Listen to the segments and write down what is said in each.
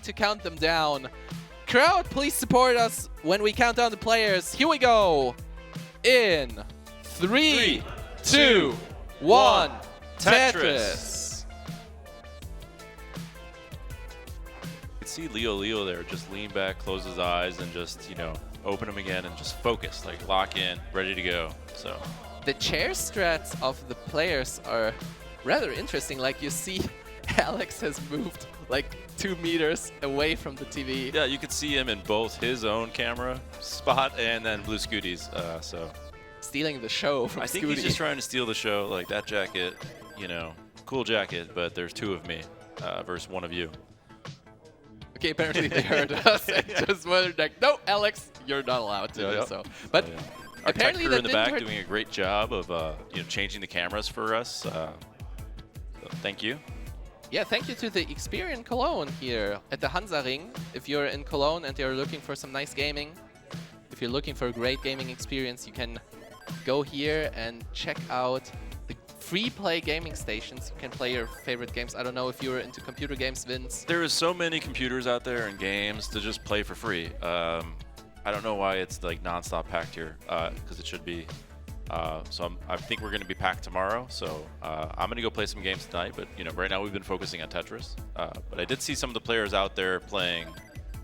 to count them down. Crowd, please support us when we count down the players. Here we go. In 3, 2, 1. Tetris. You can see Leo there just lean back, close his eyes, and just, open them again and just focus, like lock in, ready to go. So the chair strats of the players are rather interesting. Like you see, Alex has moved like 2 meters away from the TV. Yeah, you could see him in both his own camera spot and then Blue Scooty's. So stealing the show from I think Scooty. he's just trying to steal the show. Like that jacket, cool jacket, but there's 2 of me versus 1 of you. Okay, apparently they heard us and just were like, no, Alex, you're not allowed to do so. But our apparently tech crew that in the didn't back hurt. doing a great job of changing the cameras for us. So thank you. Yeah, thank you to the Experian Cologne here at the Hansa Ring. If you're in Cologne and you're looking for some nice gaming, if you're looking for a great gaming experience, you can go here and check out the free play gaming stations. You can play your favorite games. I don't know if you're into computer games, Vince. There is so many computers out there and games to just play for free. I don't know why it's like non-stop packed here, because it should be. So I think we're going to be packed tomorrow. So I'm going to go play some games tonight. But right now we've been focusing on Tetris. But I did see some of the players out there playing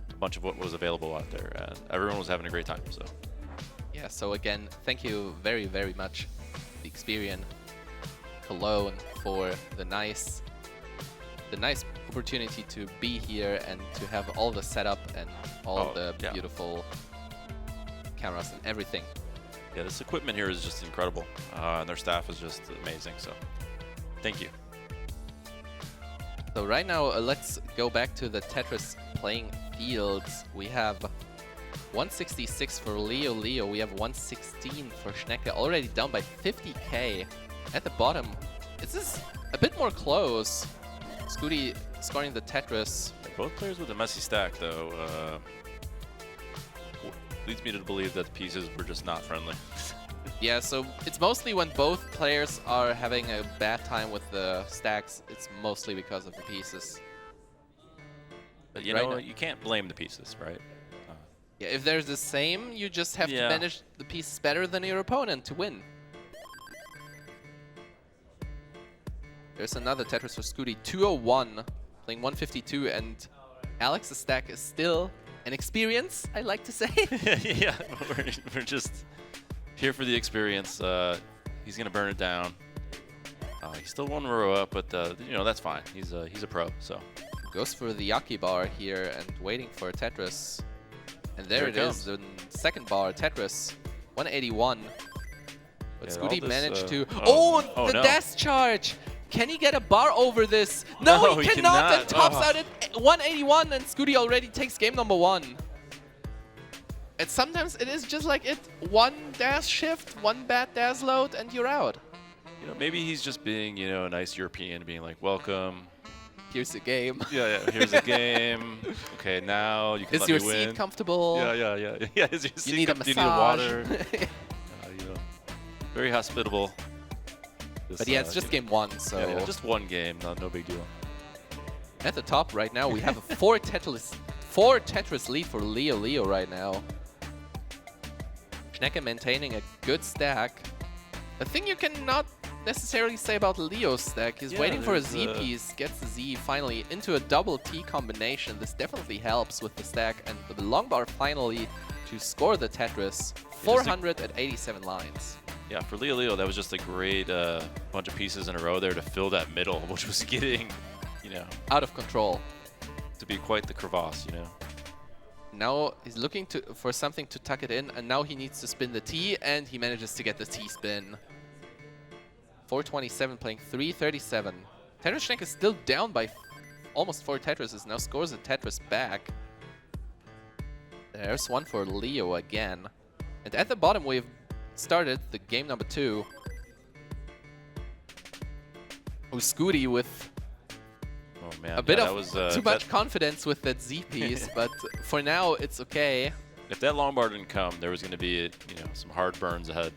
a bunch of what was available out there, and everyone was having a great time. So yeah. So again, thank you very, very much, the Experian Cologne, for the nice opportunity to be here and to have all the setup and all the beautiful cameras and everything. Yeah, this equipment here is just incredible, and their staff is just amazing. So thank you. So right now, let's go back to the Tetris playing fields. We have 166 for Leo. We have 116 for Schnecke, already down by 50k. At the bottom, this is a bit more close. Scooty scoring the Tetris. Both players with a messy stack, though, leads me to believe that the pieces were just not friendly. Yeah, so it's mostly when both players are having a bad time with the stacks, it's mostly because of the pieces. But you can't blame the pieces, right? Yeah, if they're the same, you just have to manage the pieces better than your opponent to win. There's another Tetris for Scooty, 201, playing 152, and Alex's stack is still an experience, I like to say. Yeah, we're just here for the experience. He's gonna burn it down. He's still 1 row up, but that's fine. He's a pro, so. Goes for the Yaki bar here and waiting for Tetris. And there it is, the second bar, Tetris, 181. But Scooty managed to... the death charge! Can he get a bar over this? No, he cannot! And tops out at 181, and Scooty already takes game number 1. And sometimes it is just like it. 1 dash shift, 1 bad dash load, and you're out. Maybe he's just being, a nice European, being like, welcome. Here's a game. Yeah, here's a game. Okay, now you can let me win. Is your seat comfortable? Yeah, is your seat you need a massage. Do you need water? Very hospitable. But yeah, it's just game 1, so... Yeah, just 1 game, no big deal. At the top right now, we have a 4 Tetris lead for Leo right now. Schnecke maintaining a good stack. The thing you cannot necessarily say about Leo's stack, he's waiting for a Z piece, gets the Z finally into a double T combination. This definitely helps with the stack, and for the long bar finally to score the Tetris. 487 lines. Yeah, for Leo, that was just a great bunch of pieces in a row there to fill that middle, which was getting, out of control. To be quite the crevasse, Now he's looking for something to tuck it in, and now he needs to spin the T, and he manages to get the T spin. 427 playing 337. Tetris Schnecke is still down by almost 4 Tetrises, now scores a Tetris back. There's one for Leo again. And at the bottom we've started the game number 2. Scooty with a bit of too much confidence with that Z piece, but for now it's okay. If that long bar didn't come, there was going to be some hard burns ahead.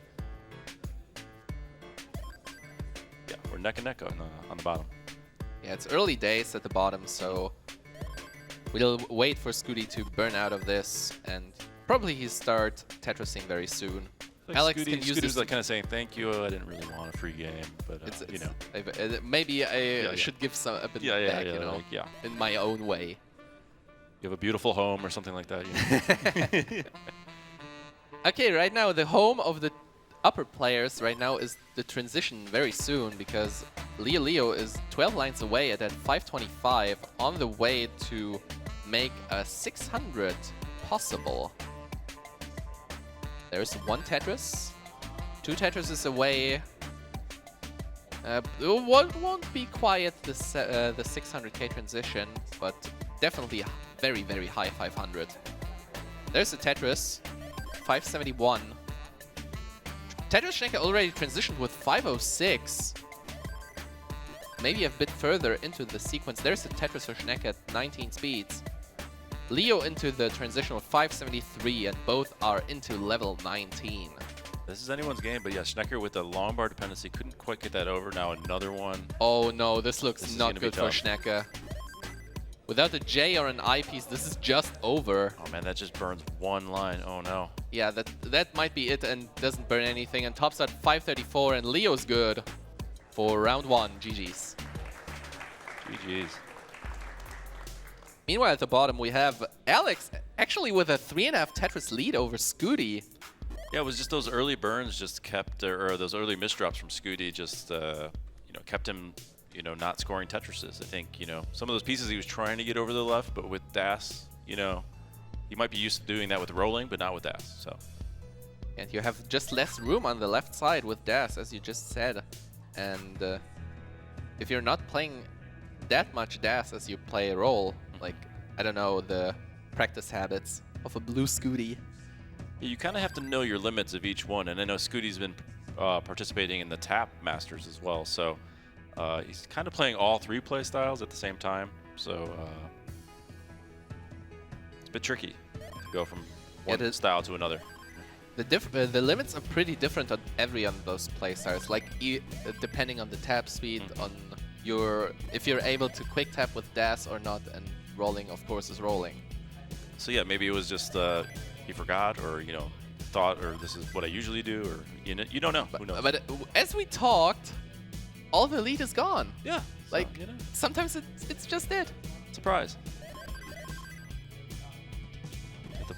Yeah, we're neck and neck on the bottom. Yeah, it's early days at the bottom, so We'll wait for Scooty to burn out of this, and probably he'll start Tetrising very soon. Like Alex can use Scooty's this. like kind of saying, "Thank you. I didn't really want a free game, but you know, maybe I should give some a bit back, you know, like, in my own way. You have a beautiful home or something like that." You know? Okay, right now the home of the upper players right now is the transition very soon, because Leo is 12 lines away at that 525 on the way to make a 600 possible. There's one Tetris, two Tetrises away. Won't be quite the 600k transition, but definitely very, very high 500. There's a Tetris, 571. Tetris Schnecke already transitioned with 506. Maybe a bit further into the sequence. There's a Tetris for Schnecke at 19 speeds. Leo into the transition with 573, and both are into level 19. This is anyone's game, but yeah, Schnecker with the long bar dependency couldn't quite get that over. Now another one. Oh no, this looks not good for Schnecke. Without a J or an I piece, this is just over. Oh man, that just burns one line. Oh no. Yeah, that might be it, and doesn't burn anything. And tops at 534, and Leo's good for round 1. GG's. GG's. Meanwhile, at the bottom, we have Alex actually with a 3.5 Tetris lead over Scooty. Yeah, it was just those early burns just kept, or those early misdrops from Scooty just, you know, kept him, you know, not scoring Tetrises. I think, you know, some of those pieces he was trying to get over the left, but with Das, you know, he might be used to doing that with rolling, but not with Das, so. And you have just less room on the left side with Das, as you just said. And if you're not playing that much Das as you play a roll, like, I don't know, the practice habits of a blue Scooty. You kind of have to know your limits of each one, and I know Scooty's been participating in the Tap Masters as well, so he's kind of playing all 3 play styles at the same time, so it's a bit tricky to go from one style to another. The limits are pretty different on every one of those play styles, like depending on the tap speed, on your if you're able to quick tap with Das or not, and rolling, of course, is rolling. So yeah, maybe it was just he forgot, or you know, thought, or this is what I usually do, or you don't know. Who knows? But as we talked, all the lead is gone. Yeah, like so, you know. Sometimes it's just it. Surprise.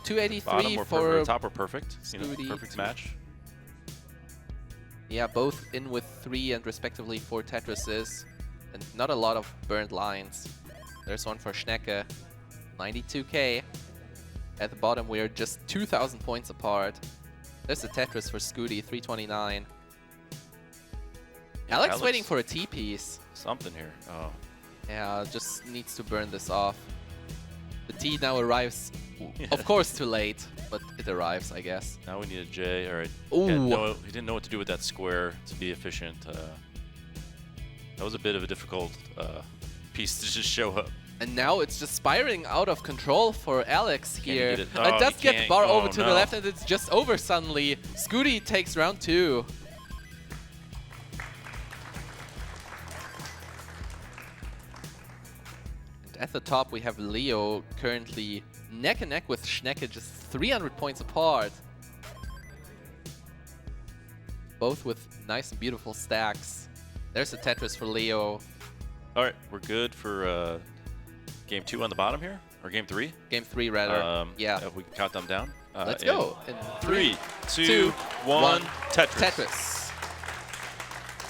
283 for the top were perfect. You know, perfect match. Yeah, both in with 3 and respectively 4 Tetrises, and not a lot of burned lines. There's one for Schnecke, 92k. At the bottom, we're just 2,000 points apart. There's a Tetris for Scooty, 329. Alex waiting for a T-piece. Something here. Oh. Yeah, just needs to burn this off. The T now arrives, of course, too late, but it arrives, I guess. Now we need a J. All right. Ooh. He didn't know what to do with that square to be efficient. That was a bit of a difficult piece to just show up. And now it's just spiraling out of control for Alex here. It does get the bar over to the left, and it's just over suddenly. Scooty takes round 2. And at the top, we have Leo currently neck and neck with Schnecke, just 300 points apart. Both with nice and beautiful stacks. There's a Tetris for Leo. All right, we're good for game 2 on the bottom here, or game 3? Game 3, rather. Yeah. If we can count them down. Let's go. In 3, 2, 1, Tetris. Tetris.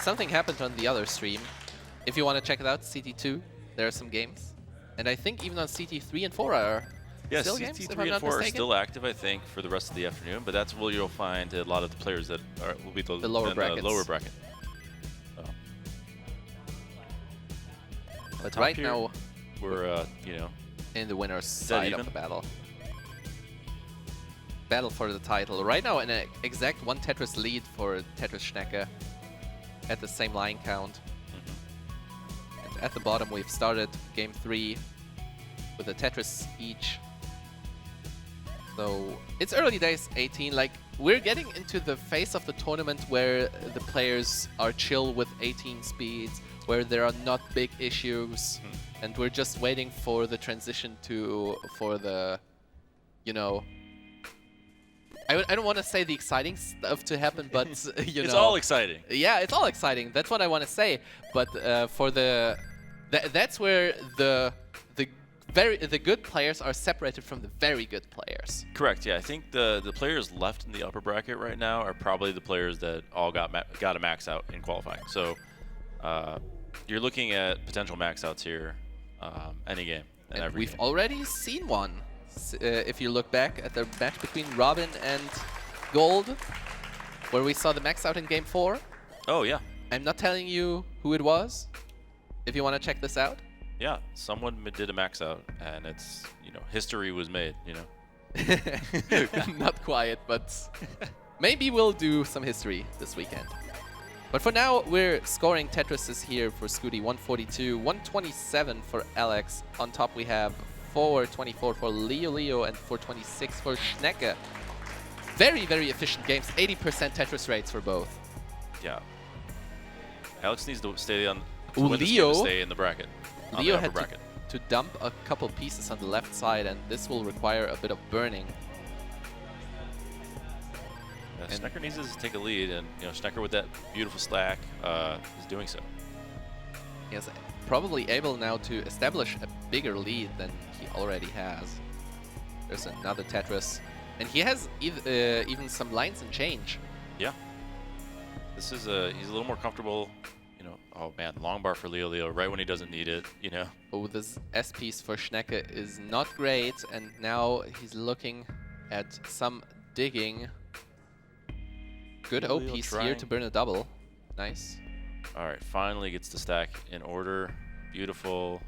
Something happened on the other stream. If you want to check it out, CT2, there are some games. And I think even on CT3 and 4 are still games, if I'm CT3 not and 4 are mistaken. still active, I think, for the rest of the afternoon. But that's where you'll find a lot of the players that will be the lower brackets. Lower bracket. So. But right here, now, we're you know, in the winner's side of the battle. Battle for the title. Right now, an exact 1 Tetris lead for Tetris Schnecke at the same line count. And at the bottom, we've started game 3 with a Tetris each. So it's early days, 18. Like, we're getting into the phase of the tournament where the players are chill with 18 speeds, where there are not big issues, and we're just waiting for the transition for the, you know, I don't want to say the exciting stuff to happen, but you know, it's all exciting. Yeah, it's all exciting. That's what I want to say. But for that's where the good players are separated from the very good players. Correct. Yeah, I think the players left in the upper bracket right now are probably the players that all got a max out in qualifying. So you're looking at potential max outs here, any game and every we've game. already seen one. If you look back at the match between Robin and Gold, where we saw the max out in Game 4. Oh yeah. I'm not telling you who it was. If you want to check this out. Yeah, someone did a max out, and it's, you know, history was made, you know. Not quite, but maybe we'll do some history this weekend. But for now, we're scoring Tetrises here for Scooty, 142, 127 for Alex. On top we have 424 for Leo, and 426 for Schnecke. Very, very efficient games, 80% Tetris rates for both. Yeah. Alex needs to stay on. Leo, stay in the bracket. Leo had to dump a couple pieces on the left side, and this will require a bit of burning. Yeah, Schnecker needs to take a lead, and you know, Schnecker with that beautiful stack is doing so. He's probably able now to establish a bigger lead than he already has. There's another Tetris, and he has even some lines and change. Yeah. This is he's a little more comfortable. You know, oh man, long bar for Leo right when he doesn't need it, you know. Oh, this S piece for Schnecke is not great, and now he's looking at some digging. Good O piece here to burn a double. Nice. All right, finally gets the stack in order. Beautiful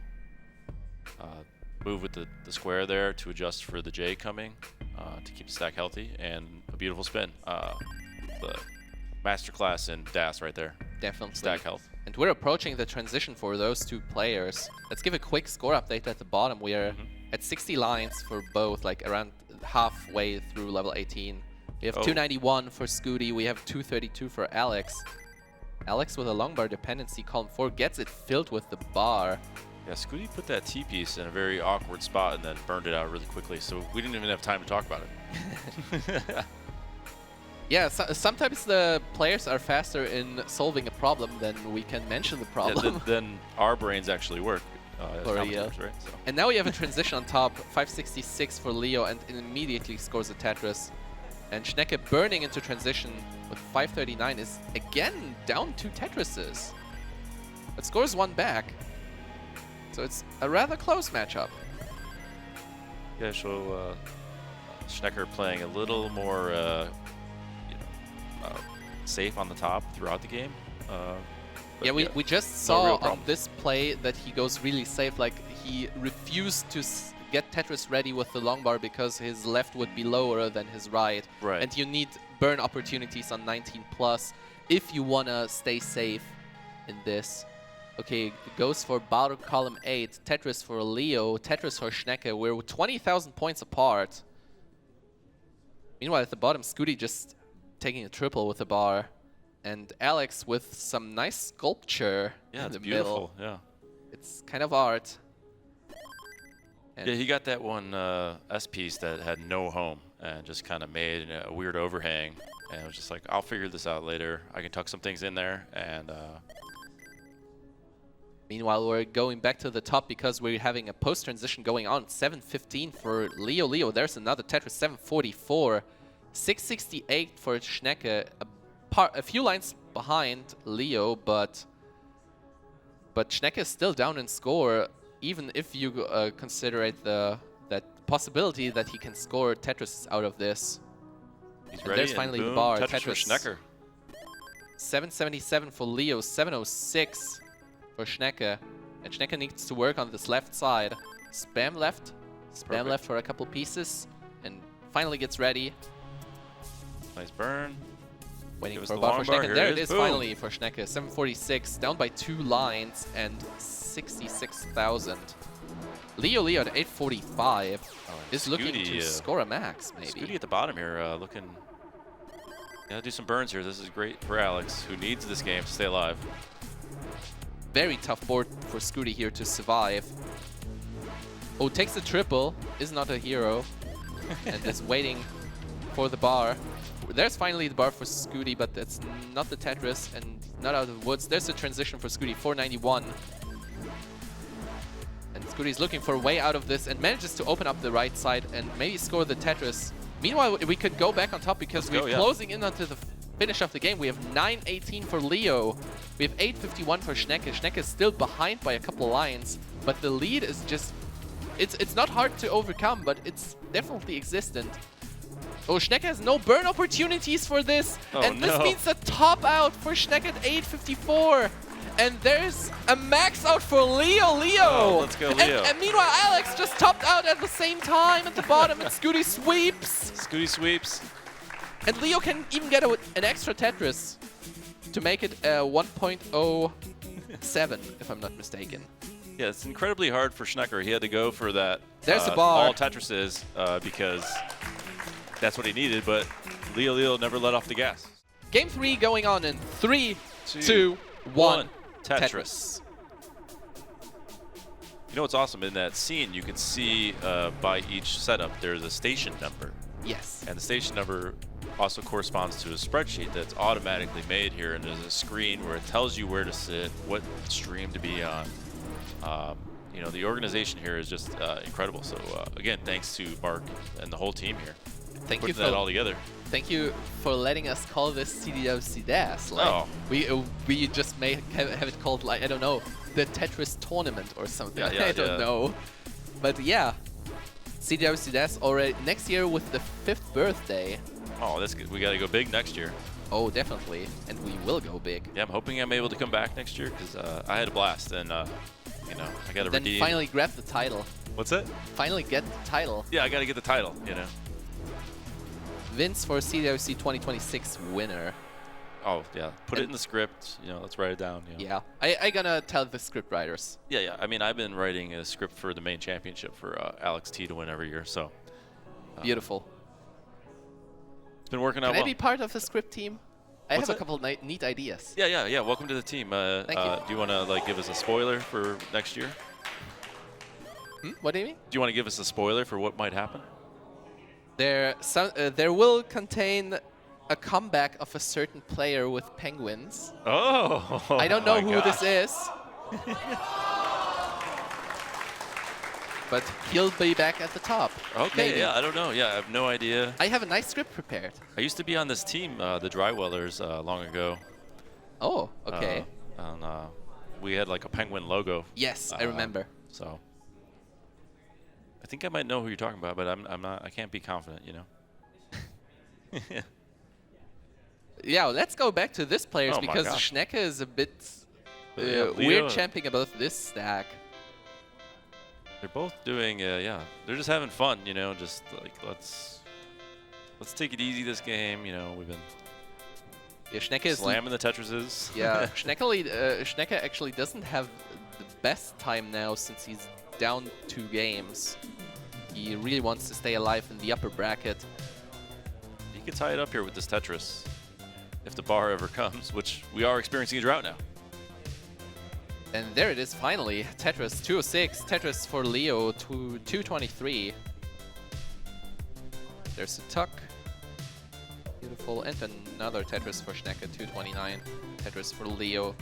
move with the square there to adjust for the J coming to keep the stack healthy, and a beautiful spin. The masterclass in DAS right there. Definitely. Stack health. And we're approaching the transition for those two players. Let's give a quick score update at the bottom. We are at 60 lines for both, like around halfway through level 18. We have 291 for Scooty. We have 232 for Alex. Alex with a long bar dependency, column 4, gets it filled with the bar. Yeah, Scooty put that T-piece in a very awkward spot and then burned it out really quickly, so we didn't even have time to talk about it. Yeah, sometimes the players are faster in solving a problem than we can mention the problem. Yeah, then our brains actually work. Right? So. And now we have a transition on top, 566 for Leo, and immediately scores a Tetris. And Schnecke burning into transition with 539 is again down 2 Tetrises. But scores 1 back. So it's a rather close matchup. Yeah, so Schnecker playing a little more safe on the top throughout the game. Yeah, we just saw on this play that he goes really safe. Like, he refused to get Tetris ready with the long bar because his left would be lower than his right. And you need burn opportunities on 19+ if you want to stay safe in this. Okay, goes for Bar column 8, Tetris for Leo, Tetris for Schnecke. We're 20,000 points apart. Meanwhile, at the bottom, Scooty just taking a triple with the bar. And Alex with some nice sculpture in the middle. Yeah, it's kind of art. And yeah, he got that one S piece that had no home and just kind of made a weird overhang. And it was just like, I'll figure this out later. I can tuck some things in there. And meanwhile, we're going back to the top because we're having a post-transition going on. 715 for Leo. There's another Tetris, 744. 668 for Schnecke. A few lines behind Leo, but Schnecke is still down in score, even if you consider that possibility that he can score Tetris out of this. He's and ready. There's finally boom, the bar. Tetris for Schnecker. 777 for Leo, 706 for Schnecke. And Schnecke needs to work on this left side. Spam left. Spam left for a couple pieces. And finally gets ready. Nice burn. Waiting for a bar for Schnecke. And there it is finally for Schnecke. 746, down by 2 lines and 66,000. Leo at 845 is looking to score a max, maybe. Scooty at the bottom here, looking. Gotta do some burns here. This is great for Alex, who needs this game to stay alive. very tough board for Scooty here to survive. Oh, takes the triple, is not a hero, and is waiting for the bar. There's finally the bar for Scooty, but that's not the Tetris and not out of the woods. There's a transition for Scooty, 491. And Scooty's looking for a way out of this and manages to open up the right side and maybe score the Tetris. Meanwhile, we could go back on top because we're closing in onto the finish of the game. We have 9:18 for Leo. We have 8:51 for Schnecke. Schnecke is still behind by a couple lines, but the lead is just... It's not hard to overcome, but it's definitely existent. Oh, Schnecke has no burn opportunities for this. Oh, and this means a top out for Schnecke at 8:54. And there's a max out for Leo. Leo! Oh, let's go, Leo. And meanwhile, Alex just topped out at the same time at the bottom, and Scooty sweeps. Scooty sweeps. And Leo can even get an extra Tetris to make it 1.07, if I'm not mistaken. Yeah, it's incredibly hard for Schnecker. He had to go for that. There's the bar. All Tetris is because that's what he needed, but Leo never let off the gas. Game 3 going on in 3, 2, 1. Tetris. You know what's awesome? In that scene, you can see by each setup, there's a station number. Yes. And the station number also corresponds to a spreadsheet that's automatically made here, and there's a screen where it tells you where to sit, what stream to be on. You know, the organization here is just incredible. So again, thanks to Mark and the whole team here. Thank you for that all together. Thank you for letting us call this CTWC DAS. Like, we just may have it called, like, I don't know, the Tetris tournament or something. I don't know. But yeah, CTWC DAS already next year with the 5th birthday. Oh, that's good. We got to go big next year. Oh, definitely. And we will go big. Yeah, I'm hoping I'm able to come back next year because I had a blast and, you know, I got to redeem. Then finally grab the title. What's that? Finally get the title. Yeah, I got to get the title, you know. Vince for CTWC 2026 winner. Oh, yeah. Put it in the script. You know, let's write it down. You know. Yeah. I gonna tell the script writers. Yeah. I mean, I've been writing a script for the main championship for Alex T to win every year, so. Beautiful. It's been working out well. Can I be part of the script team? I have a couple neat ideas. Yeah. Welcome to the team. Thank you. Do you want to like give us a spoiler for next year? What do you mean? Do you want to give us a spoiler for what might happen? There will contain a comeback of a certain player with penguins. Oh! I don't know who this is. But he'll be back at the top. Okay, maybe. yeah, I don't know. Yeah, I have no idea. I have a nice script prepared. I used to be on this team, the Drywellers, long ago. Oh, okay. And we had like a penguin logo. Yes, I remember. So I think I might know who you're talking about, but I'm not. I can't be confident, you know. Yeah, let's go back to this players because Schnecke is a bit weird champing about this stack. They're both doing, they're just having fun, you know. Just like let's take it easy this game, you know. We've been Schnecke is slamming the Tetrises. Yeah, Schnecke actually doesn't have the best time now since he's down 2 games. He really wants to stay alive in the upper bracket. He could tie it up here with this Tetris if the bar ever comes, which we are experiencing a drought now. And there it is finally. Tetris 206. Tetris for Leo 223. There's a tuck. Beautiful. And another Tetris for Schnecke 229. Tetris for Leo.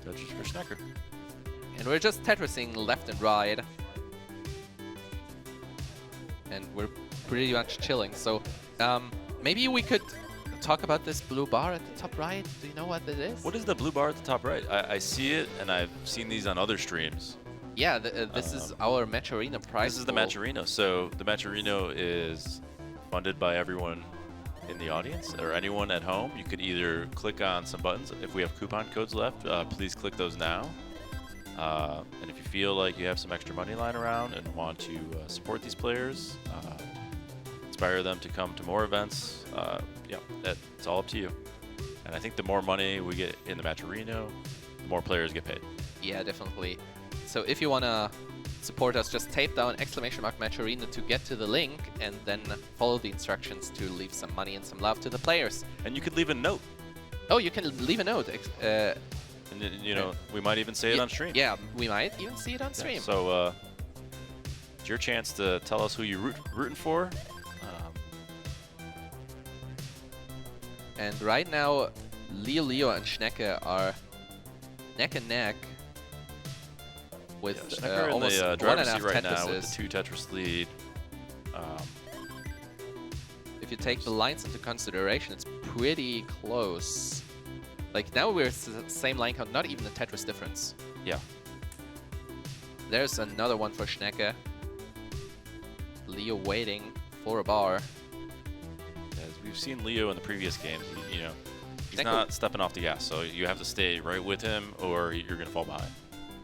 Tetris for Schnecker. And we're just Tetrising left and right. And we're pretty much chilling. So maybe we could talk about this blue bar at the top right. Do you know what it is? What is the blue bar at the top right? I see it, and I've seen these on other streams. Yeah, this is our Match Arena prize. This is the Match Arena. So the Match Arena is funded by everyone in the audience or anyone at home. You could either click on some buttons. If we have coupon codes left, please click those now. And if you feel like you have some extra money lying around and want to support these players, inspire them to come to more events, yeah, it's all up to you. And I think the more money we get in the Match Arena, the more players get paid. Yeah, definitely. So if you want to support us, just type down !Match Arena to get to the link and then follow the instructions to leave some money and some love to the players. And you could leave a note. Oh, you can leave a note. And you know, we might even say it on stream. Yeah, we might even see it on stream. So it's your chance to tell us who you're rooting for. And right now, Leo and Schnecke are neck and neck with almost in the 1.5 driver's seat right Tetrises. now with the 2 Tetris lead. If you take the lines into consideration, it's pretty close. Like now we're the same line count, not even a Tetris difference. Yeah. There's another one for Schnecke. Leo waiting for a bar. As we've seen Leo in the previous games, you know, he's Schnecke not stepping off the gas, so you have to stay right with him or you're going to fall behind.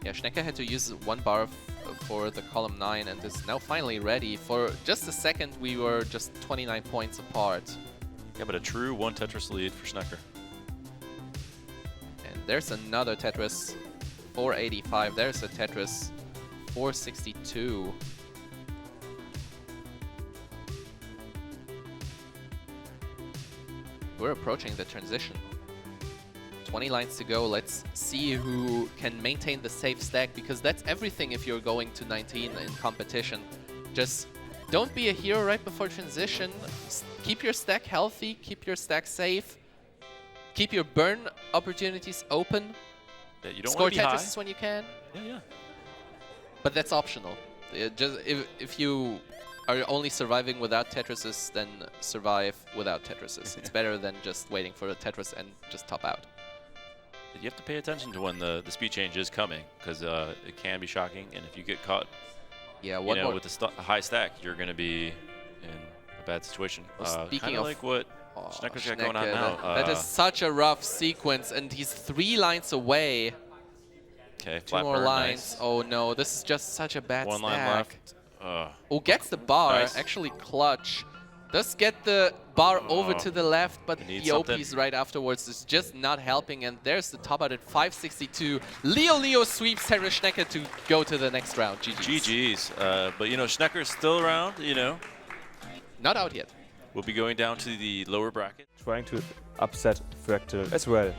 Yeah, Schnecke had to use 1 bar for the column 9 and is now finally ready. For just a second, we were just 29 points apart. Yeah, but a true 1 Tetris lead for Schnecke. And there's another Tetris, 485. There's a Tetris, 462. We're approaching the transition. 20 lines to go. Let's see who can maintain the safe stack, because that's everything if you're going to 19 in competition. Just don't be a hero right before transition. Keep your stack healthy, keep your stack safe, keep your burn opportunities open. Yeah, you don't Score want to be Tetris high. when you can. Yeah. But that's optional. Just if you are only surviving without Tetrises, then survive without Tetrises. It's better than just waiting for a Tetris and just top out. You have to pay attention to when the speed change is coming, because it can be shocking, and if you get caught with the high stack, you're going to be in a bad situation. Well, speaking of like what Schnecke's got going on now. That is such a rough sequence, and he's 3 lines away. Okay, 2 more lines. Nice. Oh no, this is just such a bad 1 stack. line left. Oh, gets the bar. Nice. Actually clutch. Does get the bar over to the left, but the OPs right afterwards is just not helping. And there's the top out at 562. Leo sweeps Tetris Schnecke to go to the next round. GG's. But you know, Schnecker's still around, you know. Not out yet. We'll be going down to the lower bracket. Trying to upset Fractal as well.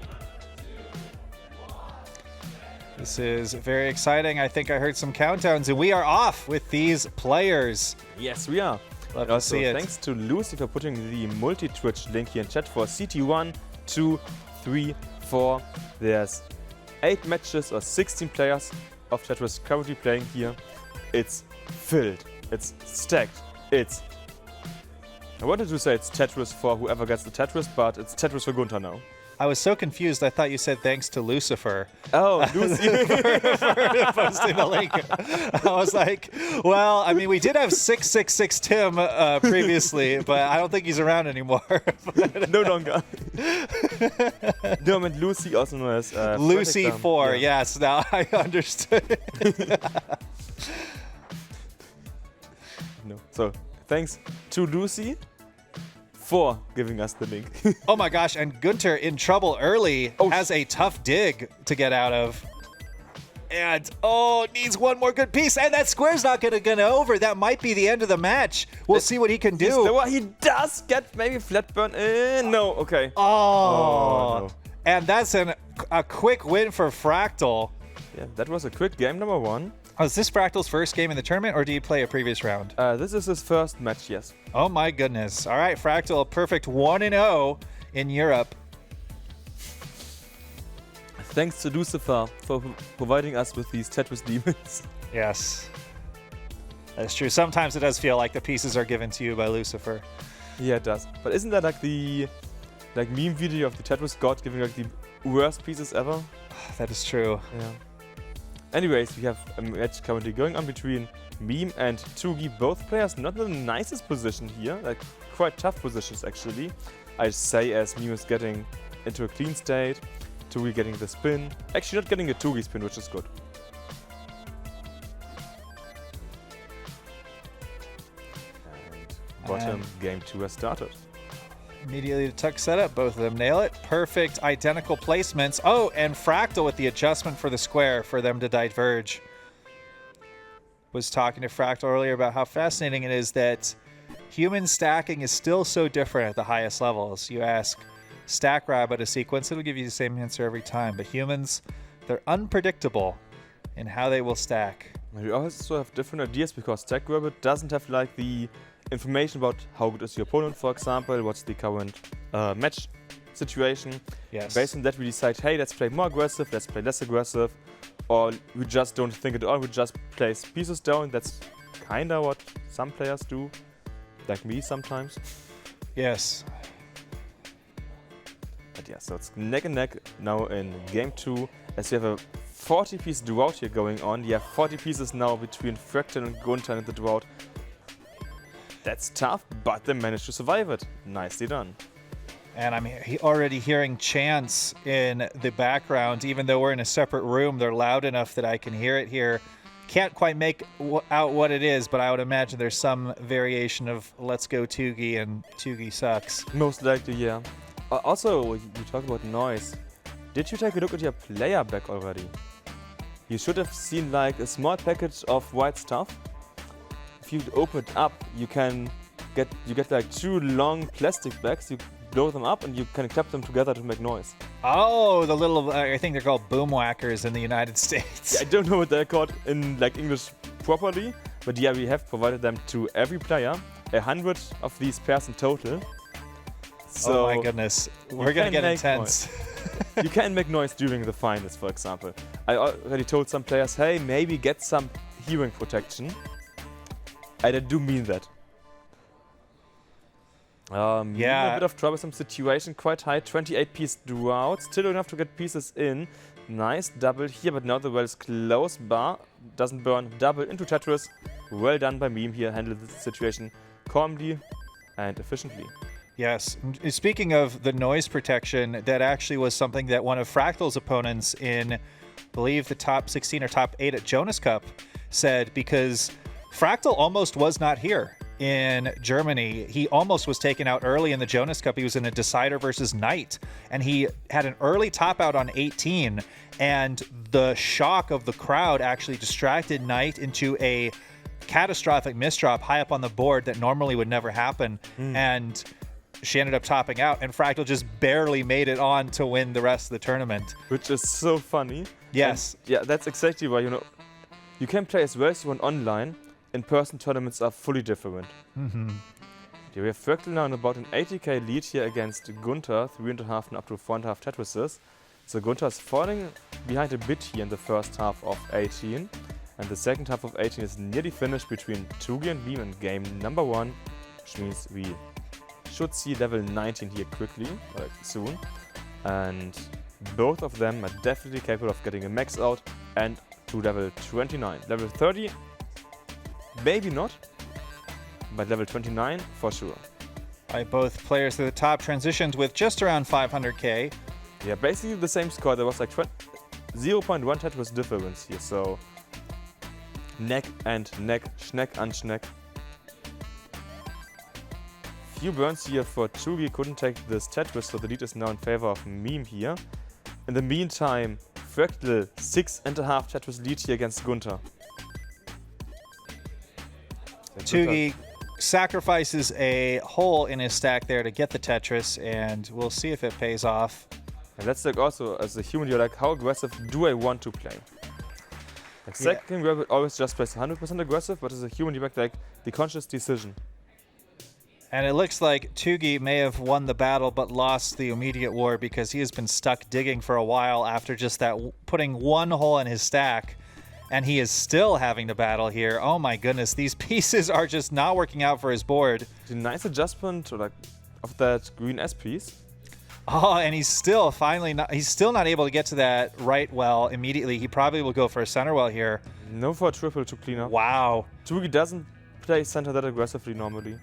This is very exciting. I think I heard some countdowns, and we are off with these players. Yes, we are. Love to see it. Thanks to Lucy for putting the multi-Twitch link here in chat for CT1, 2, 3, 4. There's 8 matches or 16 players of Tetris currently playing here. It's filled. It's stacked. I wanted to say it's Tetris for whoever gets the Tetris, but it's Tetris for Gunther now. I was so confused. I thought you said thanks to Lucifer. Oh, Lucy. for posting the link. I was like, well, I mean, we did have 666 Tim previously, but I don't think he's around anymore. No longer. No, I meant Lucy, also known as Lucy 4. Yeah. Yes, now I understood. No. So, thanks to Lucy for giving us the link. Oh my gosh, and Gunther in trouble early, has a tough dig to get out of. And, needs one more good piece, and that square's not going to go over. That might be the end of the match. We'll see what he can do. He does get maybe flat burn in. No, okay. Oh, no. And that's a quick win for Fractal. Yeah, that was a quick game, number 1. Is this Fractal's first game in the tournament, or do you play a previous round? This is his first match, yes. Oh my goodness. All right, Fractal, a perfect 1-0 in Europe. Thanks to Lucifer for providing us with these Tetris demons. Yes. That's true. Sometimes it does feel like the pieces are given to you by Lucifer. Yeah, it does. But isn't that like the meme video of the Tetris god giving like the worst pieces ever? That is true. Yeah. Anyways, we have a match currently going on between Meme and Tugi. Both players not in the nicest position here, like quite tough positions actually. I say as Meme is getting into a clean state, Tugi getting the spin. Actually not getting a Tugi spin, which is good. And bottom game 2 has started. Immediately the tuck setup, both of them nail it. Perfect, identical placements. Oh, and Fractal with the adjustment for the square for them to diverge. Was talking to Fractal earlier about how fascinating it is that human stacking is still so different at the highest levels. You ask Stack Rabbit a sequence, it'll give you the same answer every time. But humans, they're unpredictable in how they will stack. We also have different ideas because Stack Rabbit doesn't have like the information about how good is your opponent, for example, what's the current match situation. Yes. Based on that, we decide, hey, let's play more aggressive, let's play less aggressive, or we just don't think at all, we just place pieces down. That's kinda what some players do, like me sometimes. Yes. But yeah, so it's neck and neck now in game 2, as we have a 40-piece drought here going on. You have 40 pieces now between Fractal and Gunther in the drought. That's tough, but they managed to survive it. Nicely done. And I'm already hearing chants in the background. Even though we're in a separate room, they're loud enough that I can hear it here. Can't quite make out what it is, but I would imagine there's some variation of "Let's go Tugi" and "Tugi sucks." Most likely, yeah. Also, you talk about noise. Did you take a look at your player back already? You should have seen like a small package of white stuff. If you open it up, you get like 2 long plastic bags. You blow them up and you can clap them together to make noise. Oh, the little, I think they're called boom whackers in the United States. Yeah, I don't know what they're called in like English properly, but yeah, we have provided them to every player, 100 of these pairs in total. So oh my goodness, we're gonna get intense. You can make noise during the finals, for example. I already told some players, hey, maybe get some hearing protection. I do mean that. Yeah. A bit of troublesome situation, quite high, 28-piece drought, still enough to get pieces in. Nice double here, but now the well is close. Bar doesn't burn, double into Tetris. Well done by Meme here, handled the situation calmly and efficiently. Yes. Speaking of the noise protection, that actually was something that one of Fractal's opponents in, I believe, the top 16 or top 8 at Jonas Cup said, because Fractal almost was not here in Germany. He almost was taken out early in the Jonas Cup. He was in a decider versus Knight, and he had an early top out on 18, and the shock of the crowd actually distracted Knight into a catastrophic misdrop high up on the board that normally would never happen. And she ended up topping out, and Fractal just barely made it on to win the rest of the tournament. Which is so funny. Yes. And yeah, that's exactly why, you can play as well as you want online. In-person tournaments are fully different. Yeah, we have Fractal now in about an 80k lead here against Gunther, 3.5 and up to 4.5 Tetrises. So Gunther is falling behind a bit here in the first half of 18. And the second half of 18 is nearly finished between Tugi and Beam in game number 1, which means we should see level 19 here quickly, soon. And both of them are definitely capable of getting a max out and to level 29. Level 30, maybe not, but level 29 for sure. Both players to the top transitioned with just around 500k. Yeah, basically the same score. There was like 0.1 Tetris difference here, so neck and neck, schneck and schneck. Few burns here for Tugi, couldn't take this Tetris, so the lead is now in favor of Meme here. In the meantime, Fractal 6.5 Tetris lead here against Gunther. Tugi sacrifices a hole in his stack there to get the Tetris, and we'll see if it pays off. And let's look also, as a human, you're like, how aggressive do I want to play? Like, second Rabbit always just plays 100% aggressive, but as a human, you make like the conscious decision. And it looks like Tugi may have won the battle but lost the immediate war, because he has been stuck digging for a while after just that putting one hole in his stack. And he is still having to battle here. Oh my goodness, these pieces are just not working out for his board. The nice adjustment of that green S piece. Oh, and he's still not able to get to that right well immediately. He probably will go for a center well here. No for a triple to clean up. Wow. Tugi doesn't play center that aggressively normally.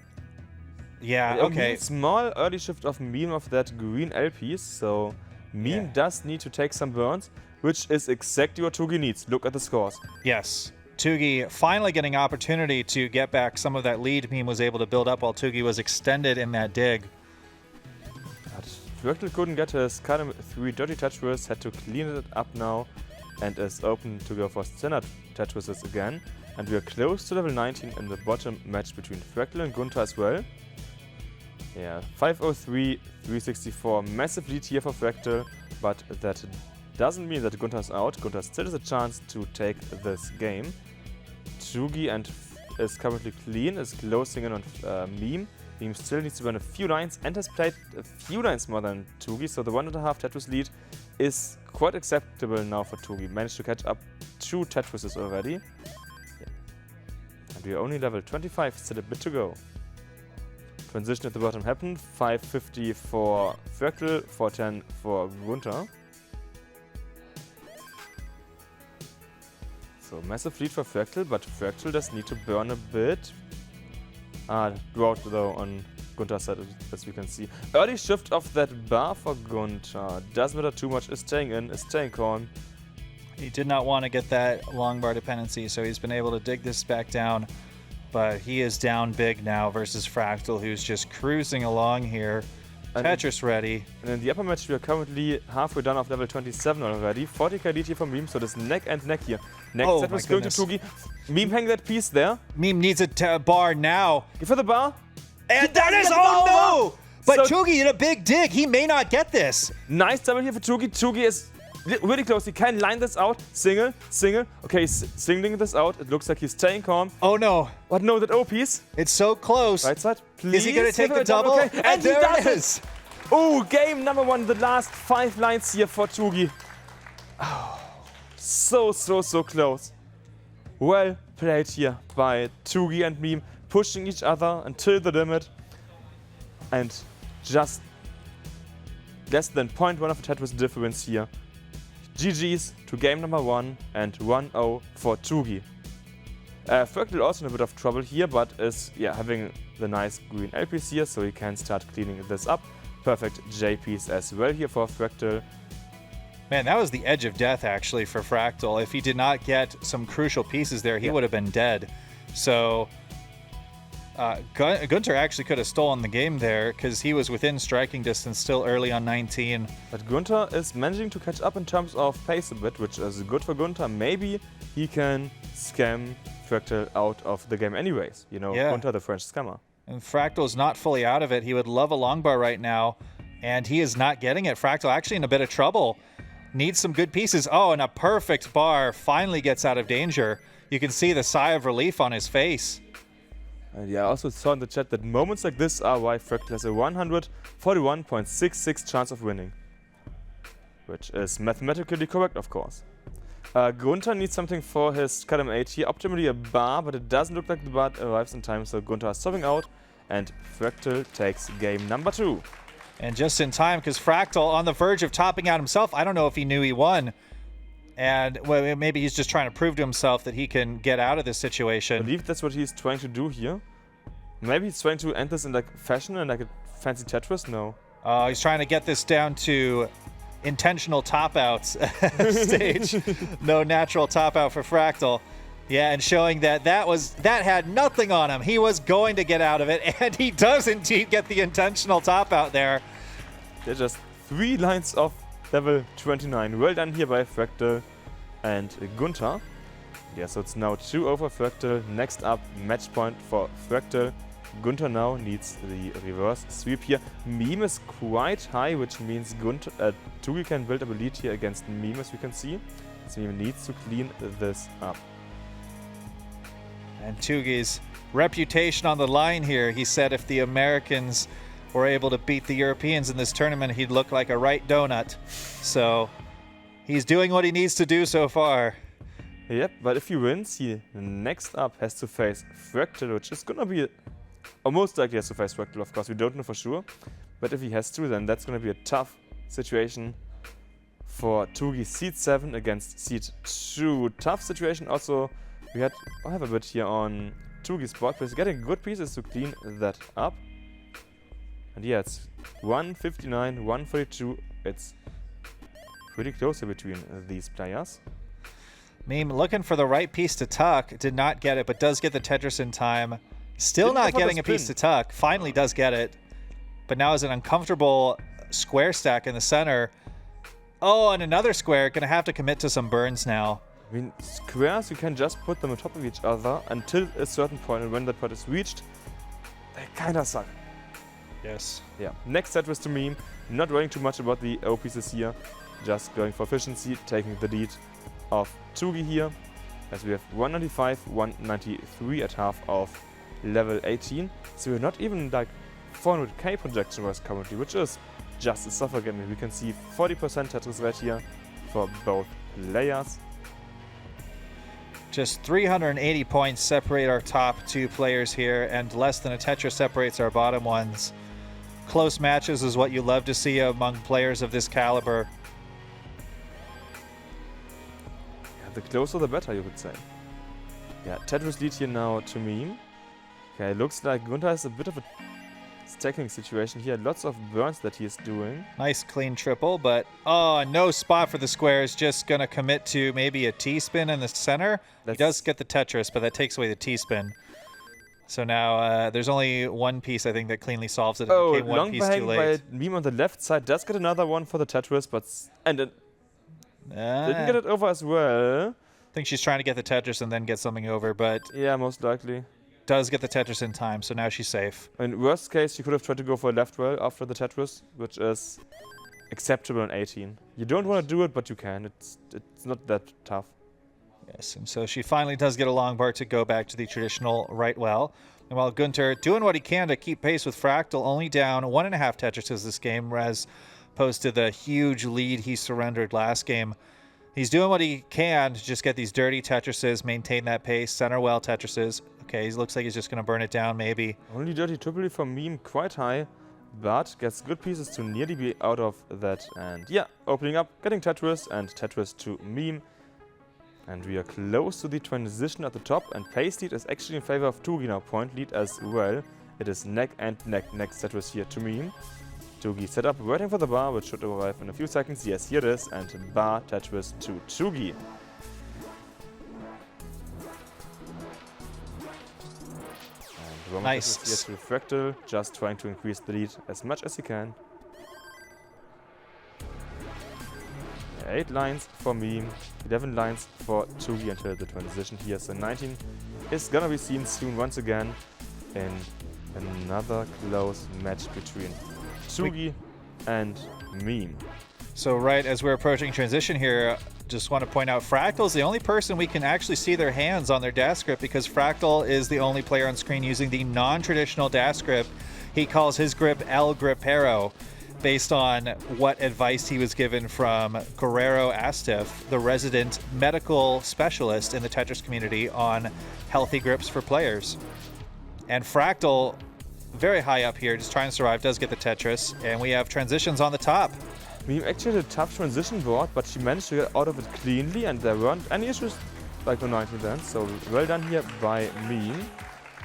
Yeah, okay. Small early shift of Meme of that green L piece, so Meme does need to take some burns, which is exactly what Tugi needs. Look at the scores. Yes. Tugi finally getting opportunity to get back some of that lead Meme was able to build up while Tugi was extended in that dig. Fractal couldn't get his Cologne 3 dirty Tetris, had to clean it up now, and is open to go for standard Tetrises again. And we are close to level 19 in the bottom match between Fractal and Gunther as well. Yeah, 503, 364. Massive lead here for Fractal, but that doesn't mean that Gunther's out. Gunther still has a chance to take this game. Tugi is currently clean, is closing in on Meme. Meme still needs to run a few lines and has played a few lines more than Tugi, so the 1.5 Tetris lead is quite acceptable now for Tugi. Managed to catch up 2 Tetrises already. Yeah. And we are only level 25, still a bit to go. Transition at the bottom happened. 550 for Fractal, 410 for Gunther. So massive lead for Fractal, but Fractal does need to burn a bit. Drought though on Gunther's side, as we can see. Early shift of that bar for Gunther. Doesn't matter too much, is staying in, is staying calm. He did not want to get that long bar dependency, so he's been able to dig this back down. But he is down big now versus Fractal, who's just cruising along here. And Tetris ready. And in the upper match, we are currently halfway done of level 27 already. 40k lead here for Meme, so this neck and neck here. Next set was going to Tugi. Meme hang that piece there. Meme needs a bar now. Go for the bar. And that is, oh no! But so Tugi in a big dig. He may not get this. Nice double here for Tugi. Tugi is really close. He can line this out. Single, single. Okay, he's singling this out. It looks like he's staying calm. Oh no. What? No, that O piece. It's so close. Right side, please. Is he going to take the double? Okay. And there he does it is. Oh, game number 1. The last 5 lines here for Tugi. Oh, so close. Well played here by Tugi and Meme, pushing each other until the limit. And just less than 0.1 of a Tetris difference here. GG's to game number 1 and 1-0 for Tugi. Fractal also in a bit of trouble here, but is having the nice green L piece here, so he can start cleaning this up. Perfect J piece as well here for Fractal. Man, that was the edge of death actually for Fractal. If he did not get some crucial pieces there, he would have been dead. So Gunther actually could have stolen the game there because he was within striking distance still early on 19. But Gunther is managing to catch up in terms of pace a bit, which is good for Gunther. Maybe he can scam Fractal out of the game anyways. You know, Gunther the French scammer. And Fractal's not fully out of it. He would love a long bar right now, and he is not getting it. Fractal actually in a bit of trouble. Needs some good pieces. Oh, and a perfect bar finally gets out of danger. You can see the sigh of relief on his face. And I also saw in the chat that moments like this are why Fractal has a 141.66 chance of winning. Which is mathematically correct, of course. Gunther needs something for his column 8 here. Optimally a bar, but it doesn't look like the bar arrives in time, so Gunther is stopping out. And Fractal takes game number 2. And just in time, because Fractal on the verge of topping out himself. I don't know if he knew he won. And well, maybe he's just trying to prove to himself that he can get out of this situation. I believe that's what he's trying to do here. Maybe he's trying to end this in like fashion and like a fancy Tetris? No. He's trying to get this down to intentional top outs stage. No natural top out for Fractal. Yeah, and showing that that had nothing on him. He was going to get out of it, and he does indeed get the intentional top out there. There's just 3 lines of level 29. Well done here by Fractal and Gunther. Yeah, so it's now 2-0 for Fractal. Next up, match point for Fractal. Gunther now needs the reverse sweep here. Meme is quite high, which means Tugi can build up a lead here against Meme, as we can see. So Meme needs to clean this up. And Tugi's reputation on the line here. He said if the Americans were able to beat the Europeans in this tournament, he'd look like a right donut. So he's doing what he needs to do so far. Yep, but if he wins, he next up has to face Fractal, which is gonna be almost likely has to face Fractal, of course. We don't know for sure. But if he has to, then that's gonna be a tough situation for Tugi. Seed 7 against Seed 2. Tough situation. Also, I have a bit here on Tugi's board, but he's getting good pieces to clean that up. And yeah, it's 159, 142. It's pretty close here between these players. Meme looking for the right piece to tuck. Did not get it, but does get the Tetris in time. Still not getting a piece to tuck. Finally does get it. But now is an uncomfortable square stack in the center. Oh, and another square. Gonna have to commit to some burns now. I mean, squares, you can just put them on top of each other until a certain point, and when that point is reached, they kinda suck. Yes. Yeah. Next Tetris to Meme. Not worrying too much about the O pieces here. Just going for efficiency, taking the lead of Tugi here. As we have 195, 193 at half of level 18. So we're not even like 400k projection wise currently, which is just a suffer game. We can see 40% Tetris right here for both players. Just 380 points separate our top 2 players here, and less than a Tetris separates our bottom ones. Close matches is what you love to see among players of this caliber. Yeah, the closer the better, you could say. Yeah, Tetris lead here now to Meme. Okay, looks like Gunther has a bit of a stacking situation here. Lots of burns that he is doing. Nice clean triple, but oh, no spot for the squares. Just going to commit to maybe a T-spin in the center. He does get the Tetris, but that takes away the T-spin. So now there's only one piece, I think, that cleanly solves it. Oh, it came one piece too late. By Meme on the left side does get another one for the Tetris, but didn't get it over as well. I think she's trying to get the Tetris and then get something over, but yeah, most likely. Does get the Tetris in time, so now she's safe. In worst case, you could have tried to go for a left rail after the Tetris, which is acceptable in 18. You don't want to do it, but you can. It's not that tough. Yes, and so she finally does get a long bar to go back to the traditional right well. And while Gunther doing what he can to keep pace with Fractal, only down 1.5 Tetrises this game, as opposed to the huge lead he surrendered last game. He's doing what he can to just get these dirty Tetrises, maintain that pace, center well Tetrises. Okay, he looks like he's just going to burn it down, maybe. Only dirty triple from Meme, quite high, but gets good pieces to nearly be out of that. And yeah, opening up, getting Tetris, and Tetris to Meme. And we are close to the transition at the top, and pace lead is actually in favor of Tugi now, point lead as well. It is neck and neck next Tetris here to Meme. Tugi set up, waiting for the bar, which should arrive in a few seconds. Yes, here it is, and bar Tetris to Tugi. Nice. Here to Fractal, just trying to increase the lead as much as he can. 8 lines for Meme, 11 lines for Tugi until the transition here. So 19 is gonna be seen soon once again in another close match between Tugi and Meme. So right as we're approaching transition here, just want to point out Fractal's the only person we can actually see their hands on their dash grip, because Fractal is the only player on screen using the non-traditional dash grip. He calls his grip El Gripero, based on what advice he was given from Guerrero Astif, the resident medical specialist in the Tetris community on healthy grips for players. And Fractal, very high up here, just trying to survive, does get the Tetris, and we have transitions on the top. Meme actually had a tough transition board, but she managed to get out of it cleanly, and there weren't any issues like the 19 then. So well done here by Meme.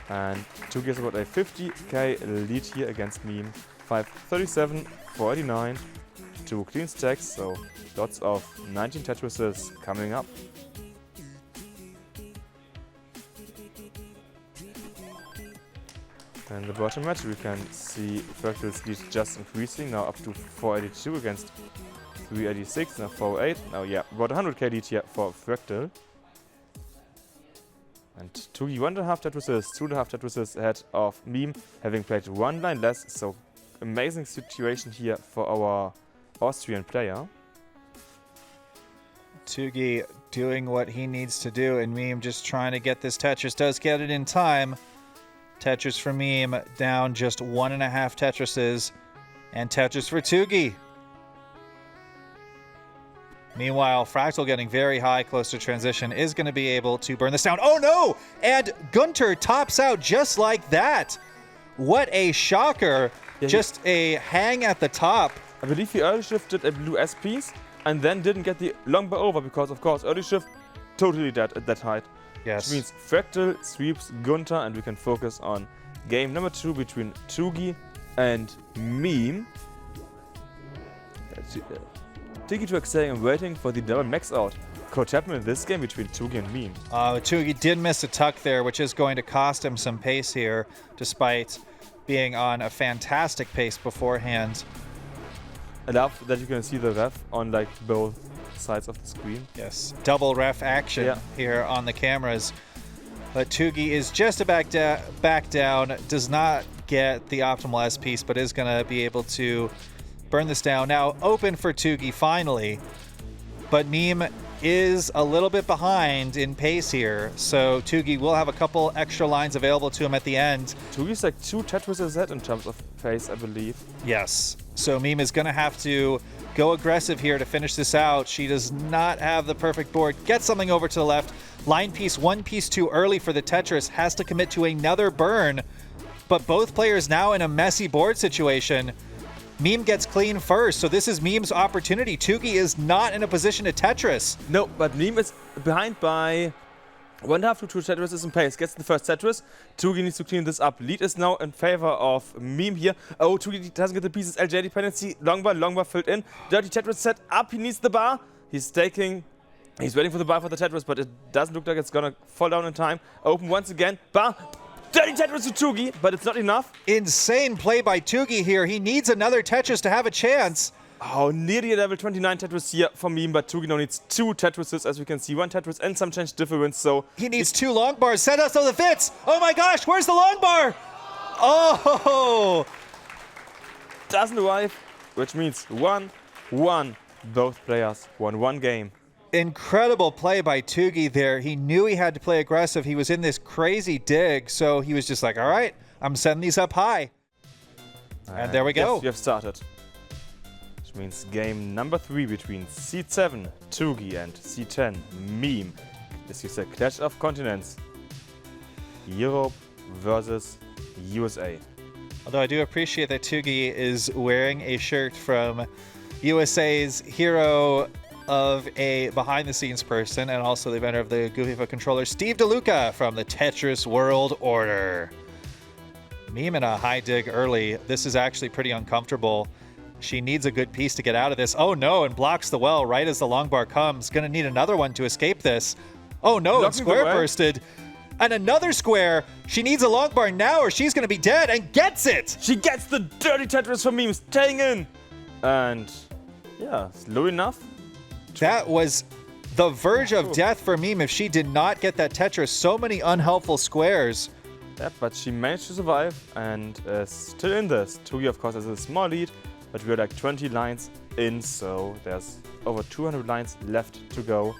And Tugi has about a 50k lead here against Meme. 537, 489, 2 clean stacks, so lots of 19 Tetrises coming up. In the bottom match, we can see Fractal's lead just increasing, now up to 482 against 386, now 408. Now, yeah, about 100k lead here for Fractal. And Tugi 1.5 Tetrises, 2.5 Tetrises ahead of Meme, having played 1 line less, so amazing situation here for our Austrian player. Tugi doing what he needs to do, and Meme just trying to get this Tetris. Does get it in time. Tetris for Meme, down just 1.5 Tetrises, and Tetris for Tugi. Meanwhile, Fractal getting very high, close to transition, is going to be able to burn this down. Oh no! And Gunther tops out just like that. What a shocker. Yeah, just a hang at the top. I believe he early shifted a blue S piece and then didn't get the long bar over because, of course, early shift totally dead at that height. Yes. Which means Fractal sweeps Gunther, and we can focus on game number 2 between Tugi and Meme. TikiTrack saying I'm waiting for the double max out. Could happen in this game between Tugi and Meme. Tugi did miss a tuck there, which is going to cost him some pace here, despite being on a fantastic pace beforehand. I love that you can see the ref on like both sides of the screen. Yes, double ref action here on the cameras. But Tugi is just back down, does not get the optimal S piece, but is going to be able to burn this down. Now, open for Tugi finally, but Meme is a little bit behind in pace here, so Tugi will have a couple extra lines available to him at the end. Tugi's like 2 Tetris ahead in terms of pace, I believe. Yes, so Meme is going to have to go aggressive here to finish this out. She does not have the perfect board. Get something over to the left. Line piece, 1 piece too early for the Tetris. Has to commit to another burn, but both players now in a messy board situation. Meme gets clean first, so this is Meme's opportunity. Tugi is not in a position to Tetris. No, but Meme is behind by 1.5 to 2 Tetris in pace. Gets the first Tetris. Tugi needs to clean this up. Lead is now in favor of Meme here. Oh, Tugi doesn't get the pieces. LJ dependency. Long bar filled in. Dirty Tetris set up. He needs the bar. He's waiting for the bar for the Tetris, but it doesn't look like it's gonna fall down in time. Open once again. Bar. Dirty Tetris to Tugi, but it's not enough. Insane play by Tugi here. He needs another Tetris to have a chance. Oh, nearly a level 29 Tetris here for Meme, but Tugi now needs 2 Tetrises, as we can see. 1 Tetris and some change difference, so... He needs 2 long bars. Send us to the fits. Oh my gosh, where's the long bar? Oh! Doesn't arrive, which means 1-1. Both players won 1 game. Incredible play by Tugi there. He knew he had to play aggressive. He was in this crazy dig, so he was just like, all right, I'm setting these up high. And there we go. Yes, you have started. Which means game number 3 between Seed 7, Tugi, and Seed 10, Meme. This is a clash of continents. Europe versus USA. Although I do appreciate that Tugi is wearing a shirt from USA's hero of a behind-the-scenes person and also the inventor of the Goofy controller, Steve DeLuca from the Tetris World Order. Meme in a high dig early. This is actually pretty uncomfortable. She needs a good piece to get out of this. Oh no, and blocks the well right as the long bar comes. Gonna need another one to escape this. Oh no, and square bursted. And another square. She needs a long bar now or she's gonna be dead, and gets it! She gets the dirty Tetris from Meme, staying in! And yeah, slow enough. That was the verge of death for Meme if she did not get that Tetris. So many unhelpful squares. Yeah, but she managed to survive and still in this. Tugi, of course, has a small lead, but we're like 20 lines in, so there's over 200 lines left to go.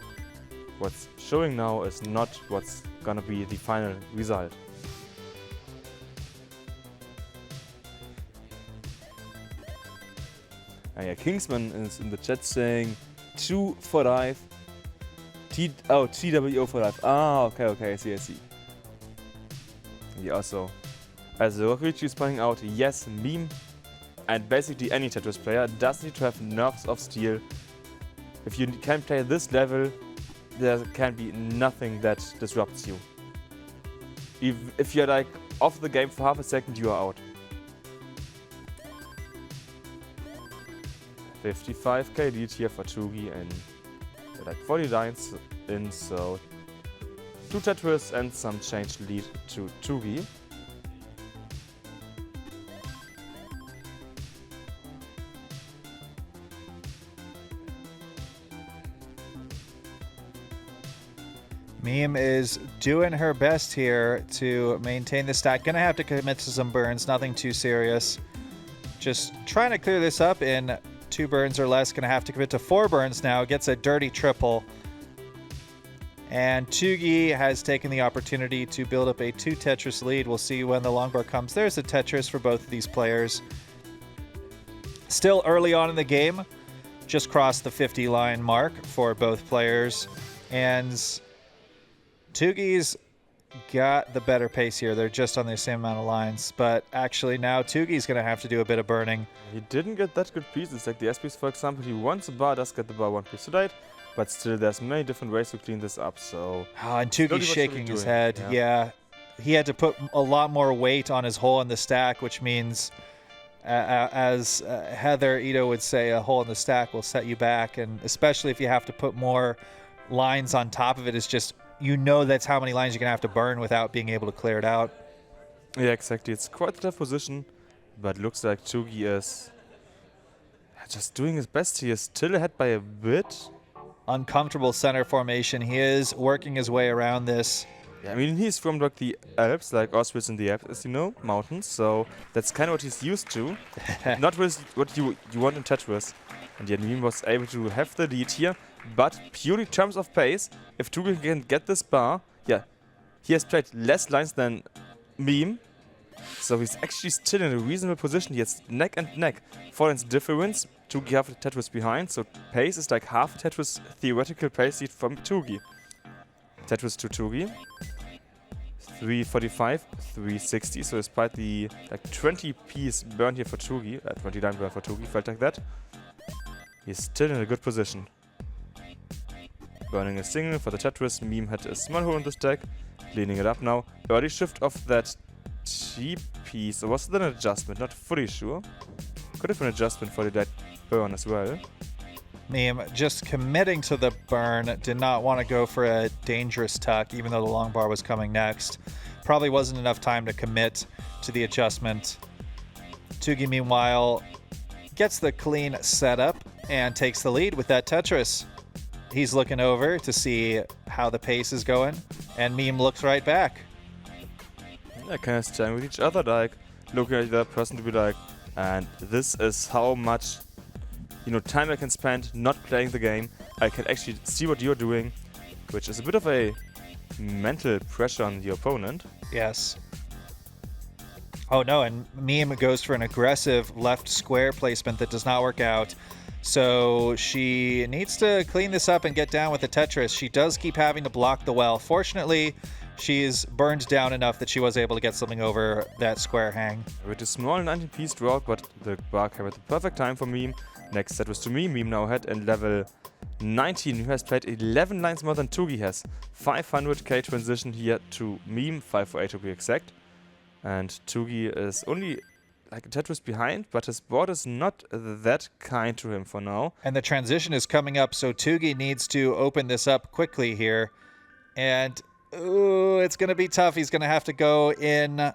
What's showing now is not what's gonna be the final result. And yeah, Kingsman is in the chat saying 2 for life. TWO for life. Ah, okay, I see. He also, as Rokichi is pointing out, yes, Meme and basically any Tetris player does need to have nerves of steel. If you can play this level, there can be nothing that disrupts you. If you're like off the game for half a second, you are out. 55k lead here for Tugi and like 40 lines in, so 2 Tetris and some change lead to Tugi. Meme is doing her best here to maintain the stack. Gonna have to commit to some burns, nothing too serious. Just trying to clear this up in 2 burns or less. Gonna have to commit to 4 burns now. Gets a dirty triple. And Tugi has taken the opportunity to build up a 2 Tetris lead. We'll see when the long bar comes. There's a Tetris for both of these players. Still early on in the game. Just crossed the 50 line mark for both players. And Tugi's got the better pace here. They're just on the same amount of lines. But actually now Tugi's going to have to do a bit of burning. He didn't get that good pieces. Like the S piece, for example, he wants a bar, does get the bar 1 piece tonight. But still, there's many different ways to clean this up, so... Oh, and Tugi's shaking his head. Yeah. He had to put a lot more weight on his hole in the stack, which means, as Heather Ito would say, a hole in the stack will set you back. And especially if you have to put more lines on top of it, it's just, you know that's how many lines you're going to have to burn without being able to clear it out. Yeah, exactly. It's quite a tough position, but looks like Tugi is just doing his best. He is still ahead by a bit. Uncomfortable center formation. He is working his way around this. Yeah, I mean, he's from like the Alps, like Austrians in the Alps, as you know, mountains. So that's kind of what he's used to. Not with what you want in Tetris. And yet Meme was able to have the lead here, but purely in terms of pace, if Tugi can get this bar, yeah, he has played less lines than Meme. So he's actually still in a reasonable position. He has neck and neck. 4 lines difference. Tugi have the Tetris behind, so pace is like half Tetris theoretical pace lead from Tugi. Tetris to Tugi. 345, 360. So despite the like 20 piece burn here for Tugi, 29 burn for Tugi, felt like that. He's still in a good position. Burning a single for the Tetris. Meme had a small hole in this deck. Cleaning it up now. Early shift of that T piece. Or was it an adjustment? Not fully sure. Could have been an adjustment for the dead burn as well. Meme just committing to the burn. Did not want to go for a dangerous tuck, even though the long bar was coming next. Probably wasn't enough time to commit to the adjustment. Tugi, meanwhile, gets the clean setup and takes the lead with that Tetris. He's looking over to see how the pace is going, and Meme looks right back. Yeah, kind of standing with each other, like looking at the other person to be like, and this is how much, time I can spend not playing the game. I can actually see what you're doing, which is a bit of a mental pressure on the opponent. Yes. Oh no, and Meme goes for an aggressive left square placement that does not work out. So she needs to clean this up and get down with the Tetris. She does keep having to block the well. Fortunately, she's burned down enough that she was able to get something over that square hang. With a small 19-piece draw, but the bar came at the perfect time for Meme. Next set was to Meme. Meme now had in level 19, who has played 11 lines more than Tugi has. 500k transition here to Meme, 548 to be exact. And Tugi is only like a Tetris behind, but his board is not that kind to him for now. And the transition is coming up, so Tugi needs to open this up quickly here. And ooh, it's going to be tough. He's going to have to go in.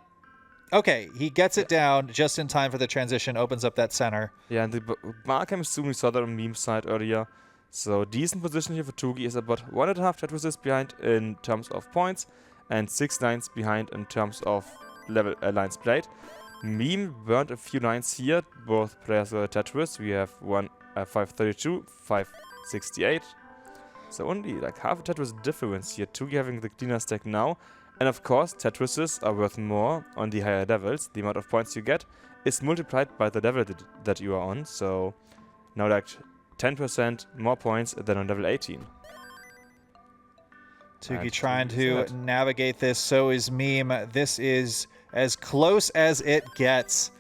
Okay, he gets it down just in time for the transition, opens up that center. Yeah, and the bar came soon. We saw that on Meme's side earlier. So decent position here for Tugi is about 1.5 Tetrises behind in terms of points and 6 lines behind in terms of level lines played. Meme burned a few lines here. Both players were Tetris. We have 532, 568. So only like half a Tetris difference here. Tugi having the cleaner stack now. And of course, Tetrises are worth more on the higher levels. The amount of points you get is multiplied by the level that you are on. So now like 10% more points than on level 18. Tugi trying to navigate this. So is Meme. This is as close as it gets.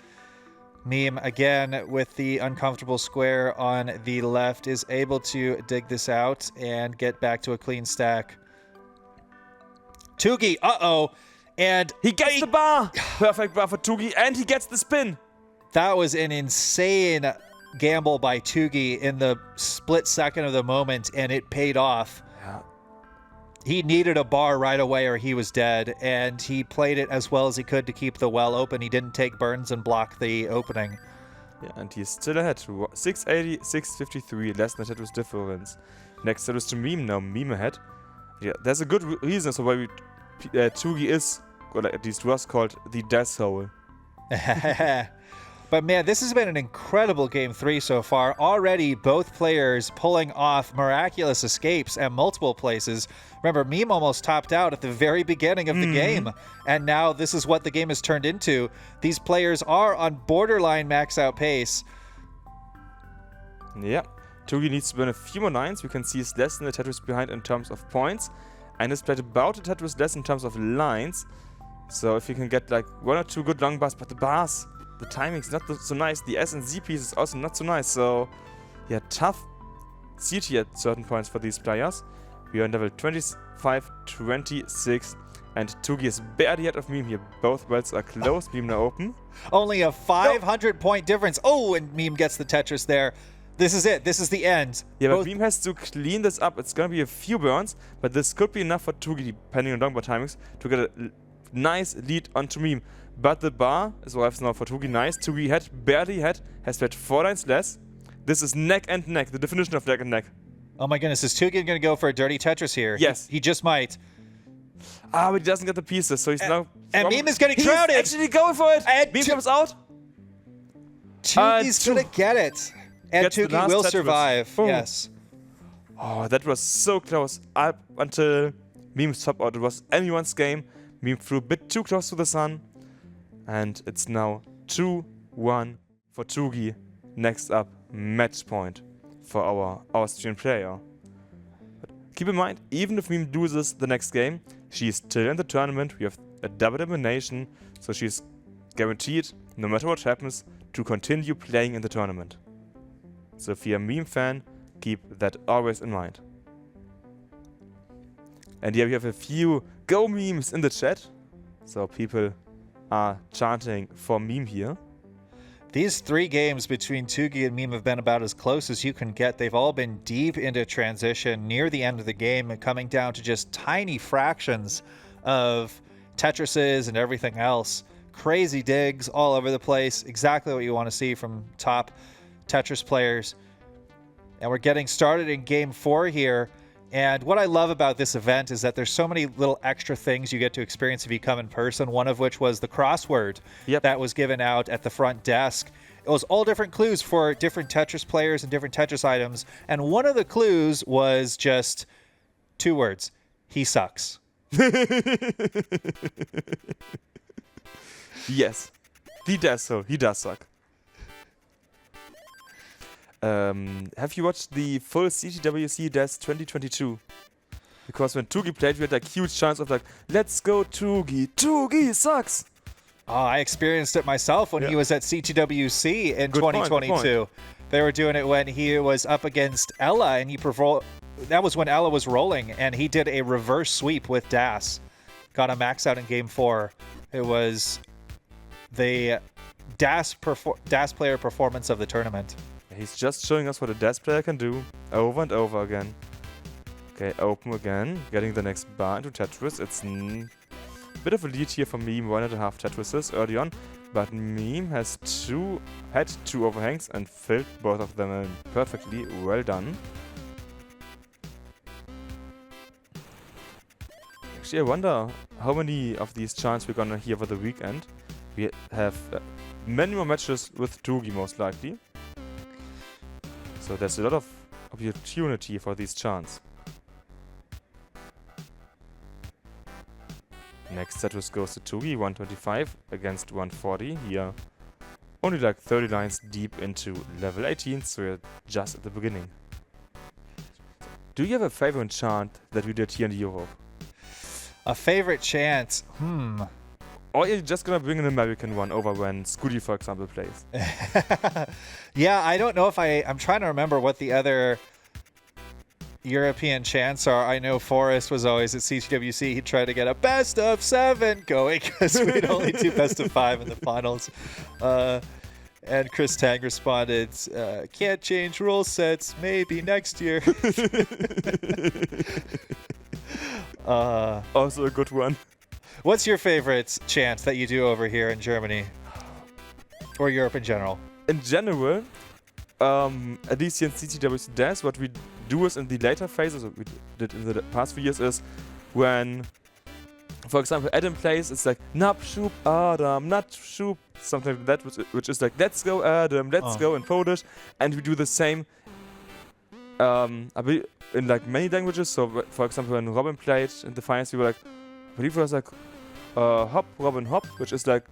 Meme, again, with the uncomfortable square on the left, is able to dig this out and get back to a clean stack. Tugi, and he gets the bar! Perfect bar for Tugi, and he gets the spin! That was an insane gamble by Tugi in the split second of the moment, and it paid off. Yeah. He needed a bar right away or he was dead, and he played it as well as he could to keep the well open. He didn't take burns and block the opening. Yeah, and he's still ahead. 680, 653, less than Tetris difference. Next set is to Meme now. Meme ahead. Yeah, there's a good reason so why Tugi is, or at least was called, the Death Hole. But man, this has been an incredible Game 3 so far. Already, both players pulling off miraculous escapes at multiple places. Remember, Meme almost topped out at the very beginning of the game. And now this is what the game has turned into. These players are on borderline max out pace. Yeah. Tugi needs to burn a few more lines. We can see he's less than the Tetris behind in terms of points. And he's played about a Tetris less in terms of lines. So if you can get like 1 or 2 good long bars, but the bars, the timing's not so nice. The S and Z piece is also not so nice. So yeah, tough CT at certain points for these players. We are on level 25, 26, and Tugi is barely ahead of Meme here. Both wells are closed. Meme now open. Only a 500-point difference. Oh, and Meme gets the Tetris there. This is it. This is the end. Yeah, but Meme has to clean this up. It's going to be a few burns, but this could be enough for Tugi, depending on longboard timings, to get a nice lead onto Meme. But the bar is arrives now for Tugi. Nice. Tugi barely has played 4 lines less. This is neck and neck, the definition of neck and neck. Oh my goodness, is Tugi going to go for a dirty Tetris here? Yes. He just might. Ah, but he doesn't get the pieces, so he's now... And Meme is getting he's crowded. actually going for it. And Meme comes out. Tugi's gonna get it. And Gets the Tugi last will Tetris. survive. Boom. Yes. Oh, that was so close. Up until Meme's top out. It was anyone's game. Meme flew a bit too close to the sun. And it's now 2-1 for Tugi. Next up, match point for our Austrian player. But keep in mind, even if Meme loses the next game, she is still in the tournament. We have a double elimination, so she's guaranteed, no matter what happens, to continue playing in the tournament. So if you're a Meme fan, keep that always in mind. And yeah, we have a few Go memes in the chat. So people are chanting for Meme here. These 3 games between Tugi and Meme have been about as close as you can get. They've all been deep into transition near the end of the game and coming down to just tiny fractions of Tetrises and everything else. Crazy digs all over the place. Exactly what you want to see from top Tetris players. And we're getting started in game 4 here. And what I love about this event is that there's so many little extra things you get to experience if you come in person, one of which was the crossword that was given out at the front desk. It was all different clues for different Tetris players and different Tetris items. And one of the clues was just 2 words. He sucks. Yes. He does so. He does suck. Have you watched the full CTWC DES 2022? Because when Tugi played, we had like huge chance of like, let's go Tugi. Tugi sucks. Oh, I experienced it myself when he was at CTWC in 2022. They were doing it when he was up against Ella, and that was when Ella was rolling, and he did a reverse sweep with Das. Got a max out in game 4. It was the Das player performance of the tournament. He's just showing us what a DES player can do over and over again. Okay, open again, getting the next bar into Tetris. It's a bit of a lead here for Meme, 1.5 Tetrises early on, but Meme had 2 overhangs and filled both of them in perfectly. Well done. Actually, I wonder how many of these chants we're gonna hear for the weekend. We have many more matches with Tugi, most likely. So there's a lot of opportunity for these chants. Next Tetris goes to Tugi, 125 against 140 here. Only like 30 lines deep into level 18, so we're just at the beginning. Do you have a favorite chant that we did here in Europe? A favorite chant? Or are you just gonna bring an American one over when Scooty, for example, plays? Yeah, I don't know if I'm trying to remember what the other European chants are. I know Forrest was always at CTWC. He tried to get a best of 7 going because we'd only do best of 5 in the finals. And Chris Tang responded, can't change rule sets, maybe next year. Also a good one. What's your favorite chant that you do over here in Germany? Or Europe in general? In general, at least here in CTWC DES, what we do is in the later phases, what we did in the past few years, is when, for example, Adam plays, it's like, Napschub Adam, Napschub, something like that, which is like, let's go Adam, let's go in Polish. And we do the same in like many languages. So, for example, when Robin played in the finals, we were like, I believe it was like, hop, Robin, hop, which is like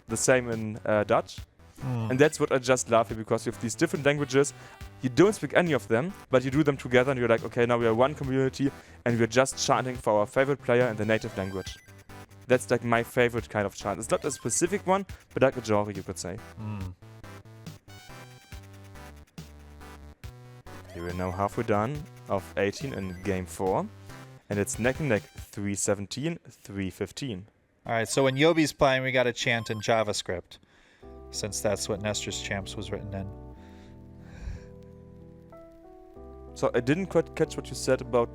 the same in Dutch. And that's what I just love here, because you have these different languages. You don't speak any of them, but you do them together and you're like, okay, now we are one community and we're just chanting for our favorite player in the native language. That's like my favorite kind of chant. It's not a specific one, but like a genre, you could say. Here we're now halfway done of 18 in game 4. And it's neck and neck, 317, 315. All right, so when Yobi's playing, we got to chant in JavaScript, since that's what Nestor's Champs was written in. So I didn't quite catch what you said about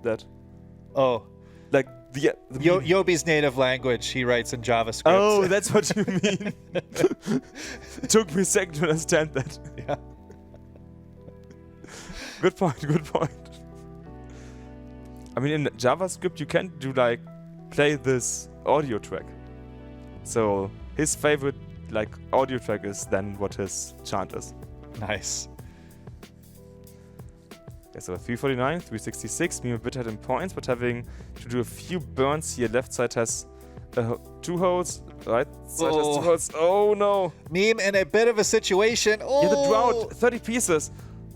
that. Oh. Like the Yobi's native language, he writes in JavaScript. Oh, that's what you mean. It took me a second to understand that. Yeah. Good point, good point. I mean, in JavaScript, you can do like play this audio track. So his favorite audio track is then what his chant is. Nice. Yeah, so 349, 366, Meme a bit ahead in points, but having to do a few burns here. Left side has 2 holes, right side has 2 holes. Oh no! Meme in a bit of a situation. Oh! Yeah, the drought, 30 pieces.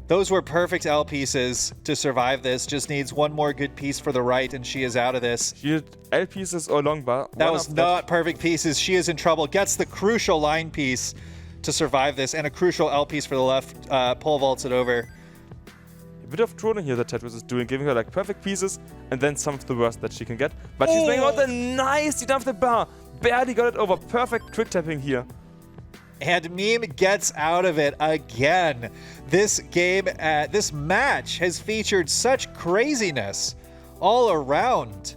Those were perfect L pieces to survive this. Just needs one more good piece for the right, and she is out of this. She had L pieces or long bar. That was not perfect pieces. She is in trouble. Gets the crucial line piece to survive this, and a crucial L piece for the left. Pole vaults it over. A bit of trolling here that Tetris is doing, giving her perfect pieces and then some of the worst that she can get. But she's playing out a nice lead off the bar. Barely got it over. Perfect trick tapping here. And Meme gets out of it again. This game, this match has featured such craziness all around.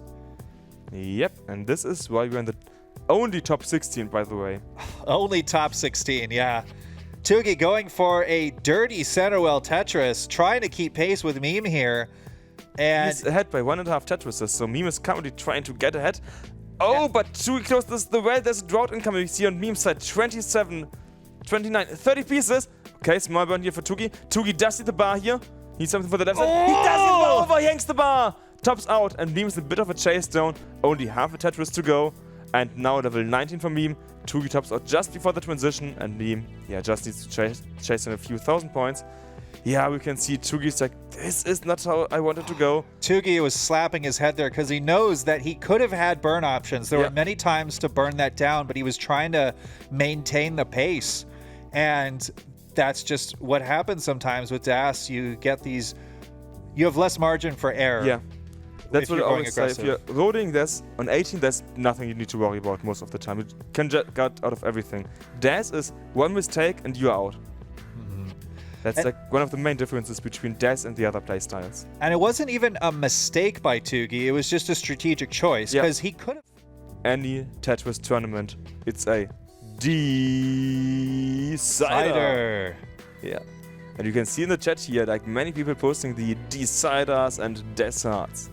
Yep, and this is why we're in the only top 16, by the way. Only top 16, yeah. Tugi going for a dirty centerwell Tetris, trying to keep pace with Meme here. And he's ahead by 1.5 Tetrises, so Meme is currently trying to get ahead. Oh, but Tugi closes the well. There's a drought incoming. We see on Meme's side 27, 29, 30 pieces. Okay, small burn here for Tugi. Tugi does see the bar here. Needs something for the left side. He does it over. He hangs the bar. Tops out, and Meme's a bit of a chase down. Only half a Tetris to go. And now level 19 for Meme. Tugi tops out just before the transition, and Meme, yeah, just needs to chase in a few thousand points. Yeah, we can see Tugi's like, this is not how I wanted to go. Tugi was slapping his head there because he knows that he could have had burn options. There were many times to burn that down, but he was trying to maintain the pace. And that's just what happens sometimes with DAS. You get these, you have less margin for error. Yeah. That's what I always say. If you're rolling this on 18, there's nothing you need to worry about most of the time. You can get out of everything. DAS is one mistake and you're out. That's one of the main differences between DAS and the other playstyles. And it wasn't even a mistake by Tugi. It was just a strategic choice because he could have. Any Tetris tournament, it's a decider. Yeah. And you can see in the chat here, many people posting the deciders and deserts.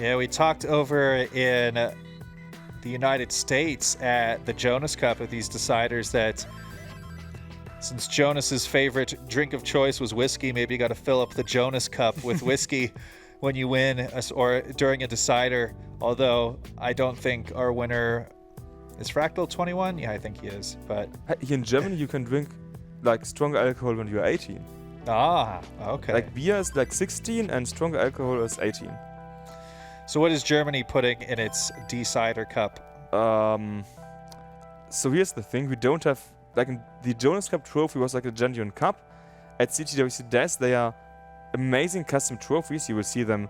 Yeah, we talked over in the United States at the Jonas Cup with these deciders that since Jonas's favorite drink of choice was whiskey, maybe you got to fill up the Jonas Cup with whiskey when you win or during a decider. Although I don't think our winner is Fractal 21. Yeah, I think he is. But here in Germany, you can drink stronger alcohol when you're 18. Ah, okay. Beer is 16 and stronger alcohol is 18. So what is Germany putting in its Decider Cup? So here's the thing. We don't have... the Jonas Cup trophy was a genuine cup. At CTWC DAS, they are amazing custom trophies. You will see them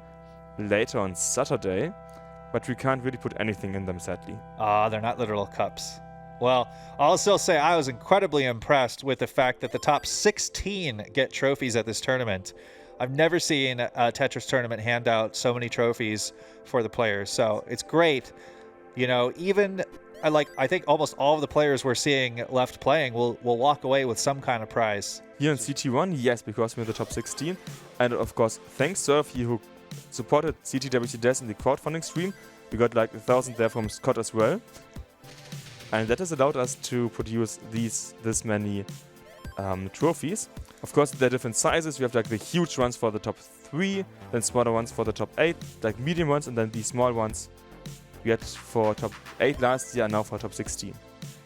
later on Saturday. But we can't really put anything in them, sadly. They're not literal cups. Well, I'll still say I was incredibly impressed with the fact that the top 16 get trophies at this tournament. I've never seen a Tetris tournament hand out so many trophies for the players, so it's great. You know, even I think almost all of the players we're seeing left playing will walk away with some kind of prize. Here in CT1, yes, because we're in the top 16, and of course, thanks Surfy who supported CTWC DAS in the crowdfunding stream. We got 1,000 there from Scott as well, and that has allowed us to produce this many trophies. Of course, they're different sizes. We have the huge ones for the top 3, then smaller ones for the top 8, medium ones, and then the small ones we had for top 8 last year and now for top 16.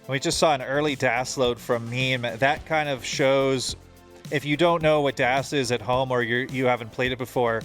We just saw an early DAS load from Meme. That kind of shows, if you don't know what DAS is at home or you haven't played it before,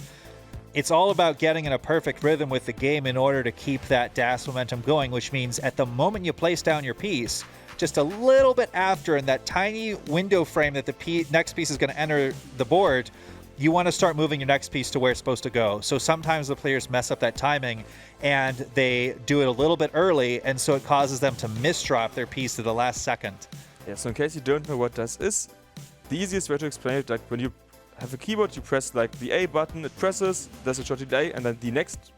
it's all about getting in a perfect rhythm with the game in order to keep that DAS momentum going, which means at the moment you place down your piece, just a little bit after in that tiny window frame that the next piece is going to enter the board, you want to start moving your next piece to where it's supposed to go. So sometimes the players mess up that timing and they do it a little bit early, and so it causes them to misdrop their piece to the last second. Yeah, so in case you don't know what DAS is, the easiest way to explain it, when you have a keyboard, you press the A button, it presses, there's a short delay, and then the next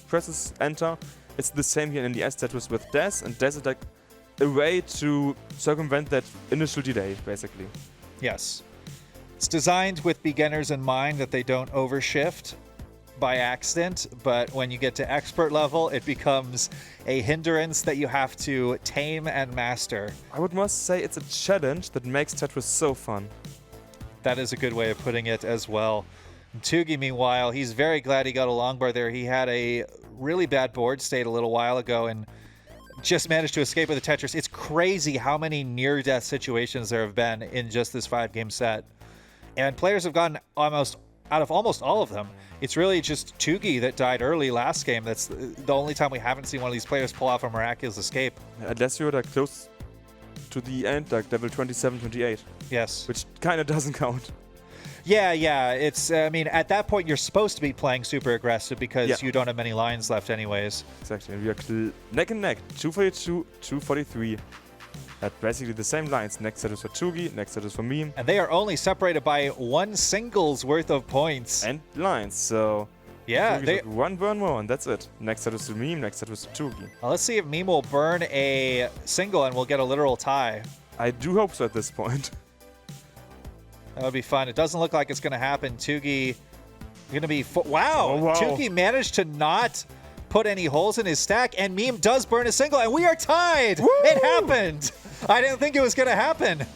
presses enter. It's the same here in the Tetris with DAS, and DAS is a way to circumvent that initial delay, basically. Yes. It's designed with beginners in mind that they don't overshift, by accident, but when you get to expert level, it becomes a hindrance that you have to tame and master. I would must say it's a challenge that makes Tetris so fun. That is a good way of putting it as well. Tugi, meanwhile, he's very glad he got a long bar there. He had a really bad board state a little while ago and just managed to escape with a Tetris. It's crazy how many near-death situations there have been in just this 5-game set. And players have gotten almost out of almost all of them. It's really just Tugi that died early last game. That's the only time we haven't seen one of these players pull off a miraculous escape. Unless you're like close to the end, like level 27, 28. Yes. Which kind of doesn't count. Yeah. It's, I mean, at that point, you're supposed to be playing super aggressive because you don't have many lines left anyways. Exactly. And we are neck and neck. 242, 243. At basically the same lines. Next set is for Tugi, next set is for Meme. And they are only separated by one single's worth of points. And lines, so... Yeah, they one burn more, and that's it. Next set is to Meme, next set is to Tugi. Well, let's see if Meme will burn a single and we'll get a literal tie. I do hope so at this point. That would be fun. It doesn't look like it's going to happen. Tugi going to be... Wow! Oh, wow! Tugi managed to not put any holes in his stack, and Meme does burn a single, and we are tied! Woo! It happened! I didn't think it was going to happen.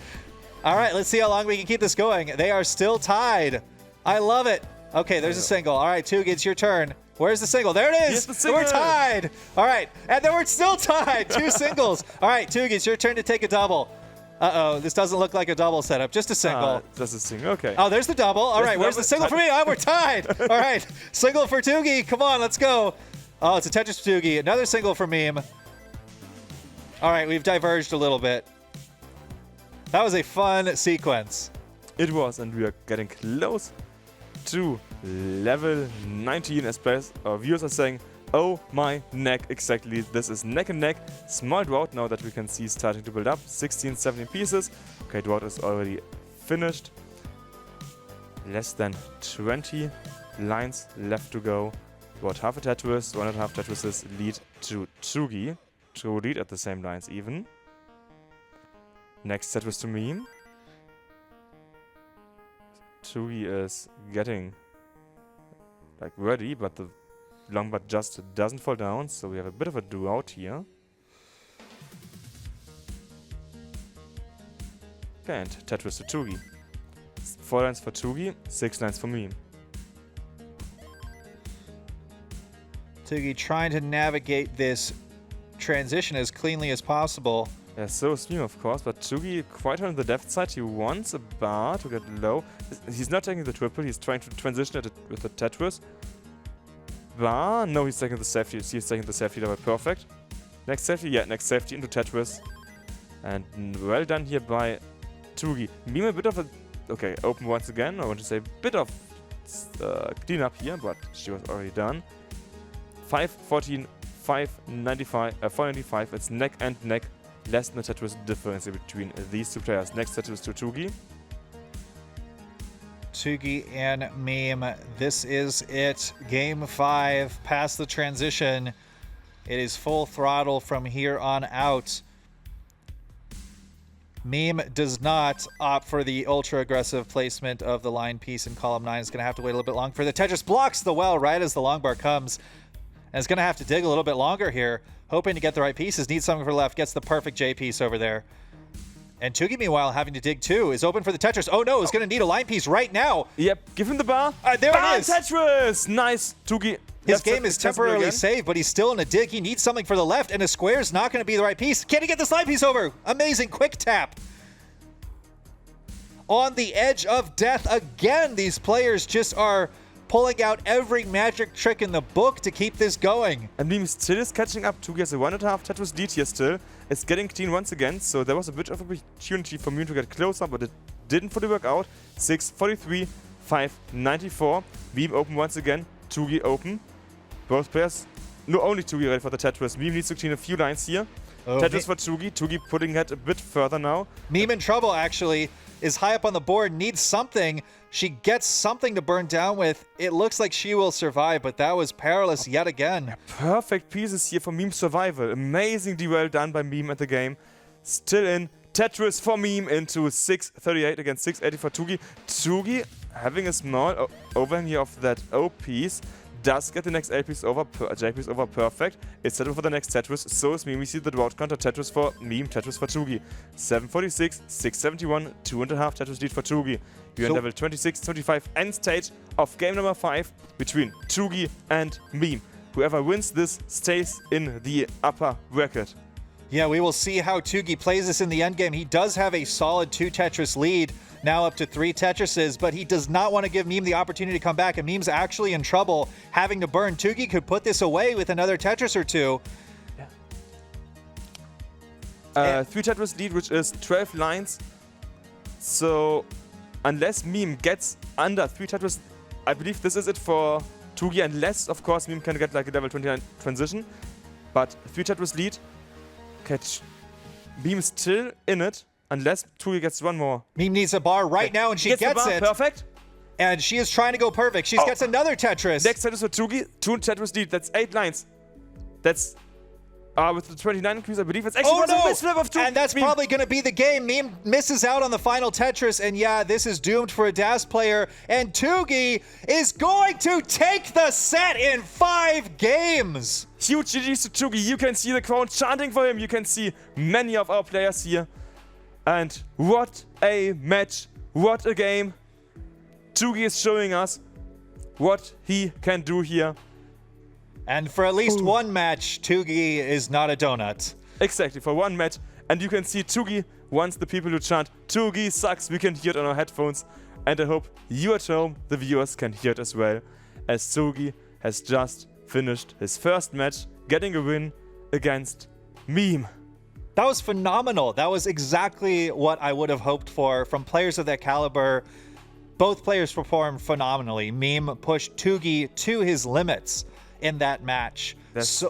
All right, let's see how long we can keep this going. They are still tied. I love it. Okay, there's a single. All right, Tugi, it's your turn. Where's the single? There it is! We're tied! All right, and then we're still tied. 2 singles. All right, Tugi, it's your turn to take a double. Uh-oh, this doesn't look like a double setup. Just a single. Just a single, okay. Oh, there's the double. All right, where's the single for me? Oh, we're tied. All right, single for Tugi. Come on, let's go. Oh, it's a Tetris for Tugi. Another single for Meme. All right, we've diverged a little bit. That was a fun sequence. It was, and we are getting close to level 19 as players or viewers are saying, oh my neck, exactly. This is neck and neck. Small drought now that we can see starting to build up. 16, 17 pieces. Okay, drought is already finished. Less than 20 lines left to go. About half a Tetris, 1.5 Tetrises lead to Tugi. To lead at the same lines even. Next Tetris to Meme. Tugi is getting like ready, but the long bar just doesn't fall down, so we have a bit of a drought here. Okay, and Tetris to Tugi. 4 lines for Tugi, 6 lines for Meme. Tugi trying to navigate this transition as cleanly as possible. Yeah, so is Meme, of course, but Tugi quite on the left side. He wants a bar to get low. He's not taking the triple, he's trying to transition it with the Tetris. Bar, no, he's taking the safety. He's taking the safety level, perfect. Next safety, yeah, next safety into Tetris. And well done here by Tugi. Meme a bit of a, okay, open once again. I want to say a bit of cleanup here, but she was already done. 514, 595, 495. It's neck and neck. Less than a Tetris difference between these two players. Next Tetris to Tugi. Tugi and Meme, this is it. Game 5, past the transition. It is full throttle from here on out. Meme does not opt for the ultra-aggressive placement of the line piece in column 9. It's going to have to wait a little bit longer for the Tetris. Blocks the well right as the long bar comes. And it's going to have to dig a little bit longer here, hoping to get the right pieces. Needs something for the left. Gets the perfect J piece over there. And Tugi, meanwhile, having to dig too, is open for the Tetris. Oh no, is going to need a line piece right now. Yep, give him the bar. There bar it is. Tetris! Nice, Tugi. His game is temporarily saved, but he's still in a dig. He needs something for the left, and a square's not going to be the right piece. Can he get this line piece over? Amazing quick tap. On the edge of death again. These players just are pulling out every magic trick in the book to keep this going. And Meme still is catching up. Tugi has a 1.5 Tetris lead here still. It's getting clean once again, so there was a bit of opportunity for Meme to get closer, but it didn't fully work out. 643, 594. Meme open once again. Tugi open. Both players, no, only Tugi ready for the Tetris. Meme needs to clean a few lines here. Oh, Tetris for Tugi. Tugi putting it a bit further now. Meme in trouble, actually. Is high up on the board, needs something. She gets something to burn down with. It looks like she will survive, but that was perilous yet again. Perfect pieces here for Meme's survival. Amazingly well done by Meme at the game. Still in. Tetris for Meme into 638 against 680 for Tugi. Tugi having a small overhang here of that O piece. does get the next J piece over perfect. It's settled for the next Tetris. So is Meme. We see the drought counter Tetris for Meme, Tetris for Tugi. 746, 671, 2.5 Tetris lead for Tugi. You're on level 26, 25, end stage of game number 5 between Tugi and Meme. Whoever wins this stays in the upper bracket. Yeah, we will see how Tugi plays this in the endgame. He does have a solid 2 Tetris lead, now up to 3 Tetrises, but he does not want to give Meme the opportunity to come back, and Meme's actually in trouble having to burn. Tugi could put this away with another Tetris or 2. 3 Tetris lead, which is 12 lines. So unless Meme gets under 3 Tetris, I believe this is it for Tugi, unless, of course, Meme can get like a level 29 transition. But 3 Tetris lead, catch Meme still in it, unless Tugi gets one more. Meme needs a bar right now, and she gets it. Perfect. And she is trying to go perfect. She gets another Tetris. Next Tetris for Tugi, 2 Tetris lead. That's 8 lines. That's with the 29 increase, I believe it's actually a misflip of Tugi. And that's probably going to be the game. Meme misses out on the final Tetris, and yeah, this is doomed for a DAS player. And Tugi is going to take the set in 5 games. Huge GG's to Tugi. You can see the crowd chanting for him. You can see many of our players here. And what a match. What a game. Tugi is showing us what he can do here. And for at least one match, Tugi is not a donut. Exactly, for one match. And you can see Tugi wants the people to chant, Tugi sucks. We can hear it on our headphones. And I hope you at home, the viewers, can hear it as well. As Tugi has just finished his first match, getting a win against Meme. That was phenomenal. That was exactly what I would have hoped for from players of that caliber. Both players performed phenomenally. Meme pushed Tugi to his limits in that match. There's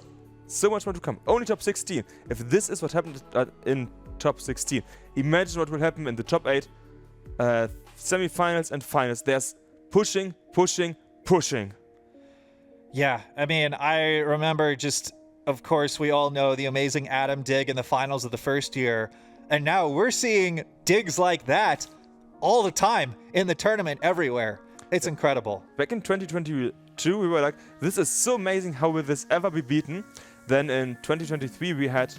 so much more to come. Only top 16. If this is what happened in top 16, imagine what will happen in the top 8 semi-finals and finals. There's pushing. Yeah, I mean, I remember just, of course, we all know the amazing Adam dig in the finals of the first year. And now we're seeing digs like that all the time in the tournament everywhere. It's incredible. Back in 2022, we were like, this is so amazing. How will this ever be beaten? Then in 2023, we had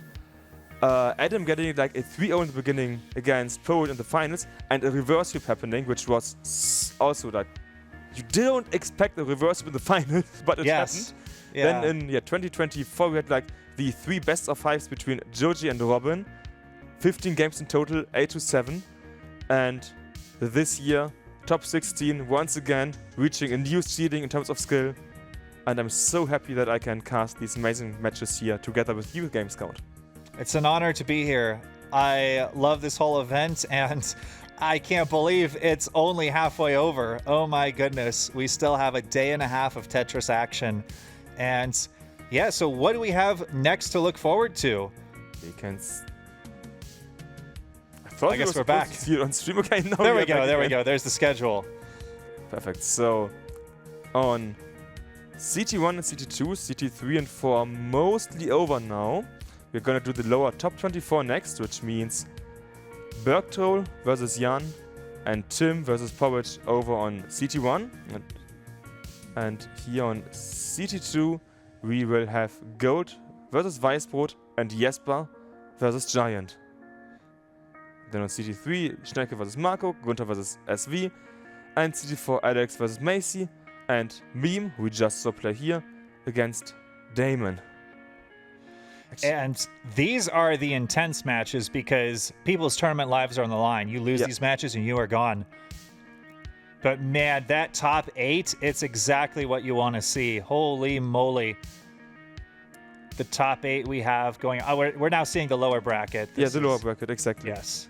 Adam getting like a 3-0 in the beginning against Poland in the finals, and a reverse sweep happening, which was also like, you don't expect a reverse sweep in the finals, but it happened. Yeah. Then in 2024, we had like the 3 best of 5s between Joji and Robin. 15 games in total, 8-7. And this year, top 16, once again, reaching a new seeding in terms of skill. And I'm so happy that I can cast these amazing matches here together with you, Game Scout. It's an honor to be here. I love this whole event, and I can't believe it's only halfway over. Oh my goodness. We still have a day and a half of Tetris action. And yeah, so what do we have next to look forward to? We can... I guess we're back. See it on stream. Okay, no, there we go. There's the schedule. Perfect. So on CT1 and CT2, CT3 and 4 are mostly over now. We're gonna do the lower top 24 next, which means Bergtroll versus Jan and Tim versus Porridge over on CT1. And here on CT2, we will have Gold versus Weisbrot and Jesper versus Giant. Then on CT3, Schnecke versus Marco, Gunther versus SV, and CT4, Alex versus Macy, and Meme, who we just saw play here, against Damon. And these are the intense matches because people's tournament lives are on the line. You lose these matches and you are gone. But man, that top 8, it's exactly what you want to see. Holy moly. The top 8 we have going... we're now seeing the lower bracket. The lower bracket, exactly. Yes.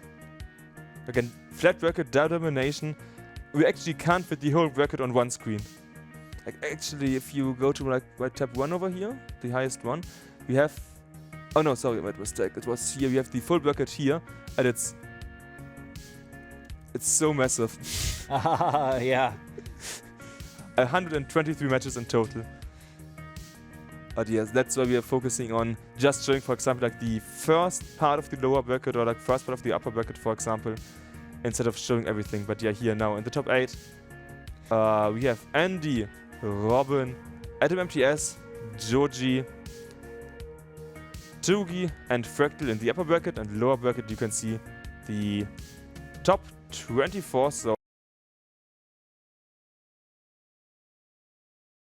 Again, flat bracket, domination. We actually can't fit the whole bracket on one screen. Like, actually, if you go to like tab 1 over here, the highest one, we have... Oh no, sorry, my mistake. It was here. We have the full bracket here, and it's so massive. Yeah. 123 matches in total. But yes, that's why we are focusing on just showing, for example, like the first part of the lower bracket or like first part of the upper bracket, for example, instead of showing everything. But yeah, here now in the top 8, we have Andy, Robin, Atom MTS, Joji, Tugi, and Fractal in the upper bracket, and lower bracket you can see the top 24. So